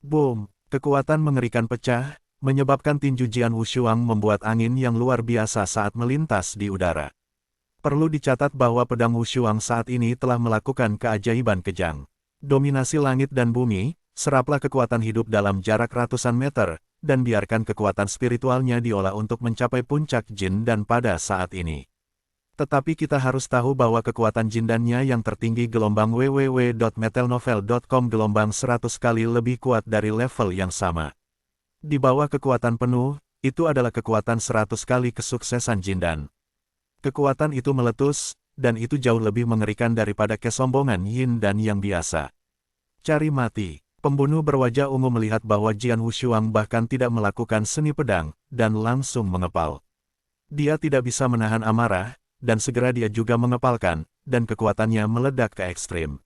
Boom! Kekuatan mengerikan pecah, menyebabkan tinju Jian Wushuang membuat angin yang luar biasa saat melintas di udara. Perlu dicatat bahwa pedang Wushuang saat ini telah melakukan keajaiban kejang. Dominasi langit dan bumi, seraplah kekuatan hidup dalam jarak ratusan meter, dan biarkan kekuatan spiritualnya diolah untuk mencapai puncak jin dan pada saat ini. Tetapi kita harus tahu bahwa kekuatan jindannya yang tertinggi gelombang www.metelnovel.com gelombang 100 kali lebih kuat dari level yang sama. Di bawah kekuatan penuh, itu adalah kekuatan 100 kali kesuksesan jindan. Kekuatan itu meletus, dan itu jauh lebih mengerikan daripada kesombongan yin dan yang biasa. Cari mati. Pembunuh berwajah ungu melihat bahwa Jian Wushuang bahkan tidak melakukan seni pedang, dan langsung mengepal. Dia tidak bisa menahan amarah, dan segera dia juga mengepalkan, dan kekuatannya meledak ke ekstrim.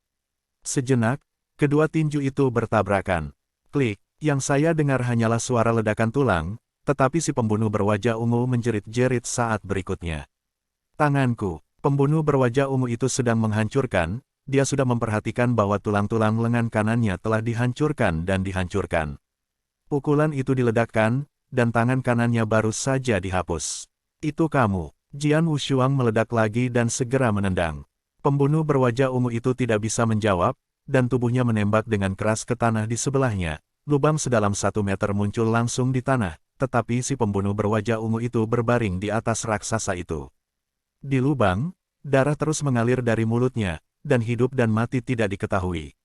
Sejenak, kedua tinju itu bertabrakan. Klik, yang saya dengar hanyalah suara ledakan tulang, tetapi si pembunuh berwajah ungu menjerit-jerit saat berikutnya. Tanganku, pembunuh berwajah ungu itu sedang menghancurkan, dia sudah memperhatikan bahwa tulang-tulang lengan kanannya telah dihancurkan dan dihancurkan. Pukulan itu diledakkan, dan tangan kanannya baru saja dihapus. Itu kamu. Jian Wushuang meledak lagi dan segera menendang. Pembunuh berwajah ungu itu tidak bisa menjawab, dan tubuhnya menembak dengan keras ke tanah di sebelahnya. Lubang sedalam 1 meter muncul langsung di tanah, tetapi si pembunuh berwajah ungu itu berbaring di atas raksasa itu. Di lubang, darah terus mengalir dari mulutnya, dan hidup dan mati tidak diketahui.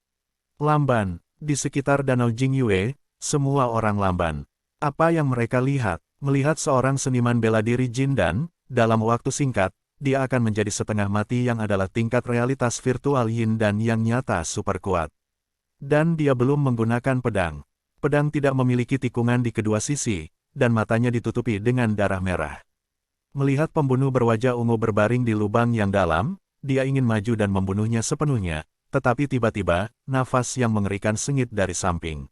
Lamban, di sekitar danau Jingyue, semua orang lamban. Apa yang mereka lihat? Melihat seorang seniman bela diri jindan, dalam waktu singkat, dia akan menjadi setengah mati yang adalah tingkat realitas virtual yin dan yang nyata super kuat. Dan dia belum menggunakan pedang. Pedang tidak memiliki tikungan di kedua sisi, dan matanya ditutupi dengan darah merah. Melihat pembunuh berwajah ungu berbaring di lubang yang dalam, dia ingin maju dan membunuhnya sepenuhnya, tetapi tiba-tiba, nafas yang mengerikan sengit dari samping.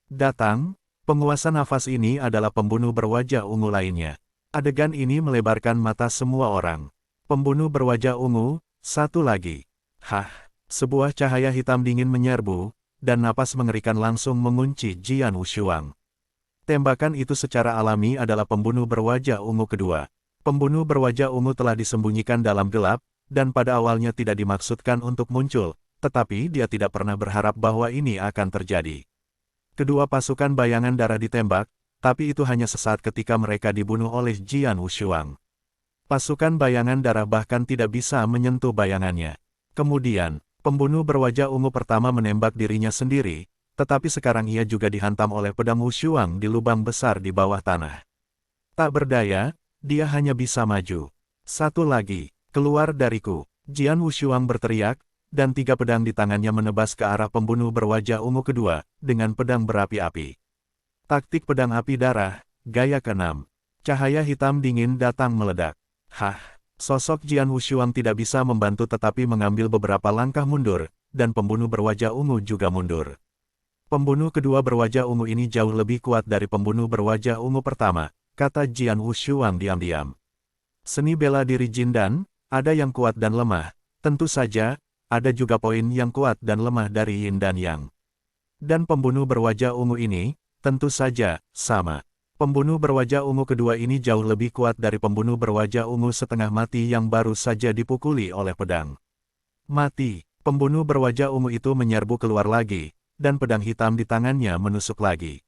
Datang, penguasa nafas ini adalah pembunuh berwajah ungu lainnya. Adegan ini melebarkan mata semua orang. Pembunuh berwajah ungu, satu lagi. Hah, sebuah cahaya hitam dingin menyerbu, dan napas mengerikan langsung mengunci Jian Wushuang. Tembakan itu secara alami adalah pembunuh berwajah ungu kedua. Pembunuh berwajah ungu telah disembunyikan dalam gelap, dan pada awalnya tidak dimaksudkan untuk muncul, tetapi dia tidak pernah berharap bahwa ini akan terjadi. Kedua pasukan bayangan darah ditembak, tapi itu hanya sesaat ketika mereka dibunuh oleh Jian Wushuang. Pasukan bayangan darah bahkan tidak bisa menyentuh bayangannya. Kemudian, pembunuh berwajah ungu pertama menembak dirinya sendiri, tetapi sekarang ia juga dihantam oleh pedang Wushuang di lubang besar di bawah tanah. Tak berdaya, dia hanya bisa maju. Satu lagi, keluar dariku. Jian Wushuang berteriak, dan 3 pedang di tangannya menebas ke arah pembunuh berwajah ungu kedua, dengan pedang berapi-api. Taktik pedang api darah, gaya ke-6. Cahaya hitam dingin datang meledak. Hah, sosok Jian Wushuang tidak bisa membantu tetapi mengambil beberapa langkah mundur, dan pembunuh berwajah ungu juga mundur. Pembunuh kedua berwajah ungu ini jauh lebih kuat dari pembunuh berwajah ungu pertama, kata Jian Wushuang diam-diam. Seni bela diri Jin Dan, ada yang kuat dan lemah, tentu saja, ada juga poin yang kuat dan lemah dari Yin dan Yang. Dan pembunuh berwajah ungu ini, tentu saja, sama. Pembunuh berwajah ungu kedua ini jauh lebih kuat dari pembunuh berwajah ungu setengah mati yang baru saja dipukuli oleh pedang. Mati, pembunuh berwajah ungu itu menyerbu keluar lagi, dan pedang hitam di tangannya menusuk lagi.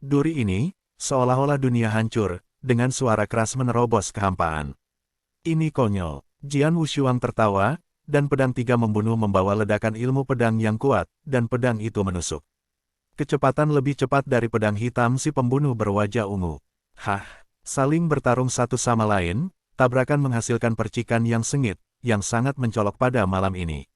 Duri ini, seolah-olah dunia hancur, dengan suara keras menerobos kehampaan. Ini konyol, Jian Wushuang tertawa, dan pedang 3 membunuh membawa ledakan ilmu pedang yang kuat, dan pedang itu menusuk. Kecepatan lebih cepat dari pedang hitam si pembunuh berwajah ungu. Hah, saling bertarung satu sama lain, tabrakan menghasilkan percikan yang sengit, yang sangat mencolok pada malam ini.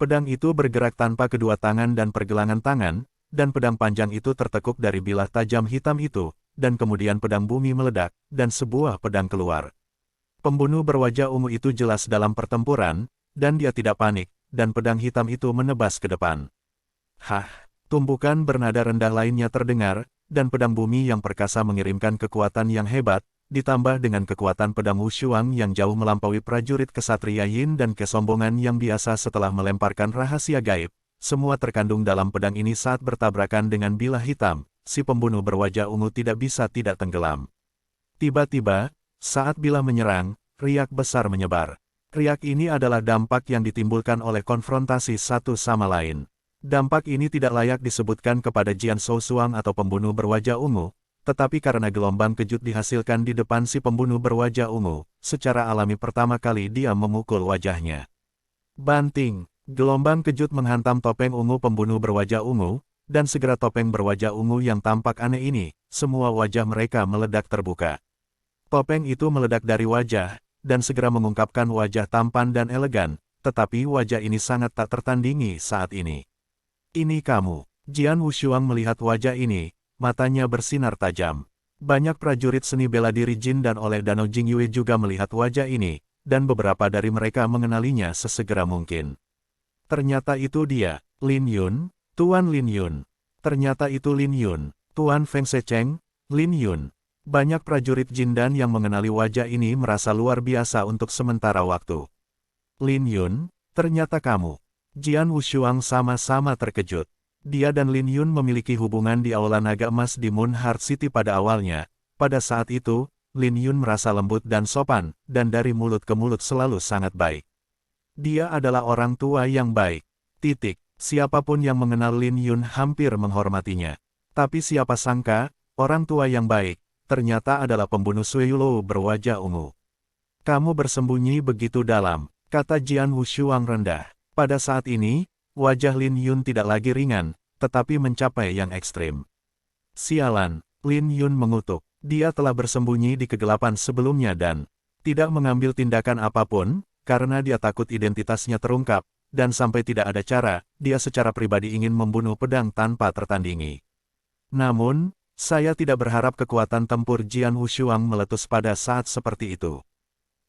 Pedang itu bergerak tanpa kedua tangan dan pergelangan tangan, dan pedang panjang itu tertekuk dari bilah tajam hitam itu, dan kemudian pedang bumi meledak, dan sebuah pedang keluar. Pembunuh berwajah ungu itu jelas dalam pertempuran, dan dia tidak panik, dan pedang hitam itu menebas ke depan. Hah, tumbukan bernada rendah lainnya terdengar, dan pedang bumi yang perkasa mengirimkan kekuatan yang hebat, ditambah dengan kekuatan pedang Wushuang yang jauh melampaui prajurit kesatria Yin dan kesombongan yang biasa setelah melemparkan rahasia gaib. Semua terkandung dalam pedang ini saat bertabrakan dengan bilah hitam, si pembunuh berwajah ungu tidak bisa tidak tenggelam. Tiba-tiba, saat bilah menyerang, riak besar menyebar. Riak ini adalah dampak yang ditimbulkan oleh konfrontasi satu sama lain. Dampak ini tidak layak disebutkan kepada Jian Wushuang atau pembunuh berwajah ungu, tetapi karena gelombang kejut dihasilkan di depan si pembunuh berwajah ungu, secara alami pertama kali dia memukul wajahnya. Banting, gelombang kejut menghantam topeng ungu pembunuh berwajah ungu, dan segera topeng berwajah ungu yang tampak aneh ini, semua wajah mereka meledak terbuka. Topeng itu meledak dari wajah, dan segera mengungkapkan wajah tampan dan elegan, tetapi wajah ini sangat tak tertandingi saat ini. Ini kamu. Jian Wushuang melihat wajah ini, matanya bersinar tajam. Banyak prajurit seni bela diri Jin dan oleh Danau Jingyue juga melihat wajah ini, dan beberapa dari mereka mengenalinya sesegera mungkin. Ternyata itu dia, Lin Yun, Tuan Lin Yun. Ternyata itu Lin Yun, Tuan Feng Shecheng, Lin Yun. Banyak prajurit Jin dan yang mengenali wajah ini merasa luar biasa untuk sementara waktu. Lin Yun, ternyata kamu. Jian Wushuang sama-sama terkejut. Dia dan Lin Yun memiliki hubungan di Aula Naga Emas di Moon Heart City pada awalnya. Pada saat itu, Lin Yun merasa lembut dan sopan, dan dari mulut ke mulut selalu sangat baik. Dia adalah orang tua yang baik. Titik. Siapapun yang mengenal Lin Yun hampir menghormatinya. Tapi siapa sangka, orang tua yang baik, ternyata adalah pembunuh Sueyulo berwajah ungu. Kamu bersembunyi begitu dalam, kata Jian Wushuang rendah. Pada saat ini, wajah Lin Yun tidak lagi ringan, tetapi mencapai yang ekstrim. Sialan, Lin Yun mengutuk. Dia telah bersembunyi di kegelapan sebelumnya dan Tidak mengambil tindakan apapun, karena dia takut identitasnya terungkap, dan sampai tidak ada cara, dia secara pribadi ingin membunuh pedang tanpa tertandingi. Namun, saya tidak berharap kekuatan tempur Jian Wushuang meletus pada saat seperti itu.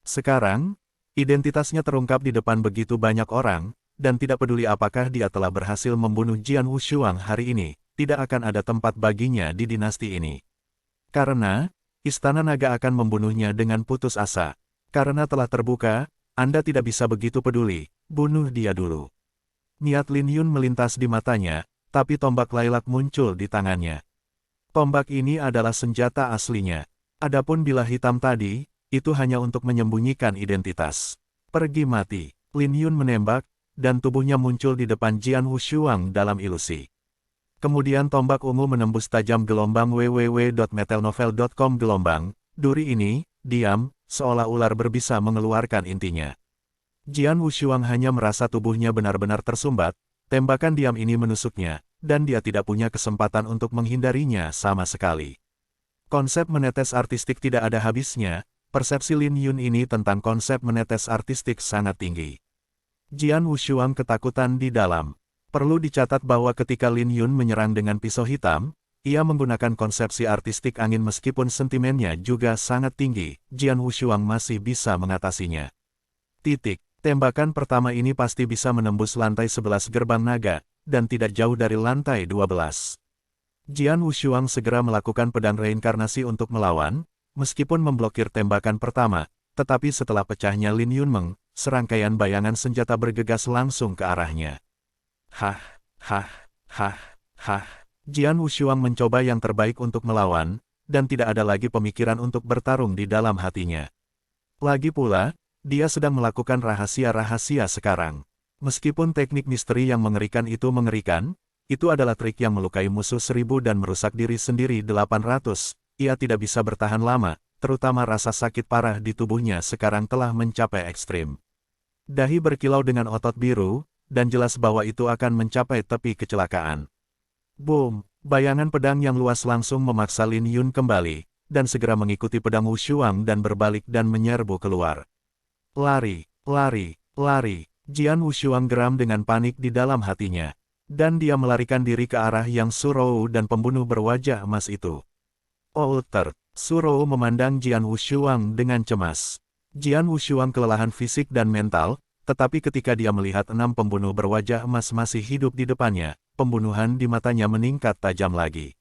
Sekarang, identitasnya terungkap di depan begitu banyak orang, dan tidak peduli apakah dia telah berhasil membunuh Jian Wushuang hari ini, tidak akan ada tempat baginya di dinasti ini. Karena, Istana Naga akan membunuhnya dengan putus asa. Karena telah terbuka, Anda tidak bisa begitu peduli, bunuh dia dulu. Niat Lin Yun melintas di matanya, tapi tombak lailak muncul di tangannya. Tombak ini adalah senjata aslinya. Adapun bilah hitam tadi, itu hanya untuk menyembunyikan identitas. Pergi mati. Lin Yun menembak, dan tubuhnya muncul di depan Jian Wushuang dalam ilusi. Kemudian tombak ungu menembus tajam gelombang www.metelnovel.com gelombang, duri ini, diam, seolah ular berbisa mengeluarkan intinya. Jian Wushuang hanya merasa tubuhnya benar-benar tersumbat, tembakan diam ini menusuknya, dan dia tidak punya kesempatan untuk menghindarinya sama sekali. Konsep menetes artistik tidak ada habisnya, persepsi Lin Yun ini tentang konsep menetes artistik sangat tinggi. Jian Wushuang ketakutan di dalam. Perlu dicatat bahwa ketika Lin Yun menyerang dengan pisau hitam, ia menggunakan konsepsi artistik angin meskipun sentimennya juga sangat tinggi, Jian Wushuang masih bisa mengatasinya. Tembakan pertama ini pasti bisa menembus lantai 11 gerbang naga, dan tidak jauh dari lantai 12. Jian Wushuang segera melakukan pedang reinkarnasi untuk melawan, meskipun memblokir tembakan pertama, tetapi setelah pecahnya Lin Yun Meng, serangkaian bayangan senjata bergegas langsung ke arahnya. Hah. Jian Wushuang mencoba yang terbaik untuk melawan, dan tidak ada lagi pemikiran untuk bertarung di dalam hatinya. Lagi pula, dia sedang melakukan rahasia-rahasia sekarang. Meskipun teknik misteri yang mengerikan, itu adalah trik yang melukai musuh 1000 dan merusak diri sendiri 800, ia tidak bisa bertahan lama, terutama rasa sakit parah di tubuhnya sekarang telah mencapai ekstrim. Dahi berkilau dengan otot biru, dan jelas bahwa itu akan mencapai tepi kecelakaan. Boom! Bayangan pedang yang luas langsung memaksa Lin Yun kembali, dan segera mengikuti pedang Wushuang dan berbalik dan menyerbu keluar. Lari! Jian Wushuang geram dengan panik di dalam hatinya. Dan dia melarikan diri ke arah yang Surou dan pembunuh berwajah emas itu. Outer! Surou memandang Jian Wushuang dengan cemas. Jian Wushuang kelelahan fisik dan mental, tetapi ketika dia melihat 6 pembunuh berwajah emas masih hidup di depannya, pembunuhan di matanya meningkat tajam lagi.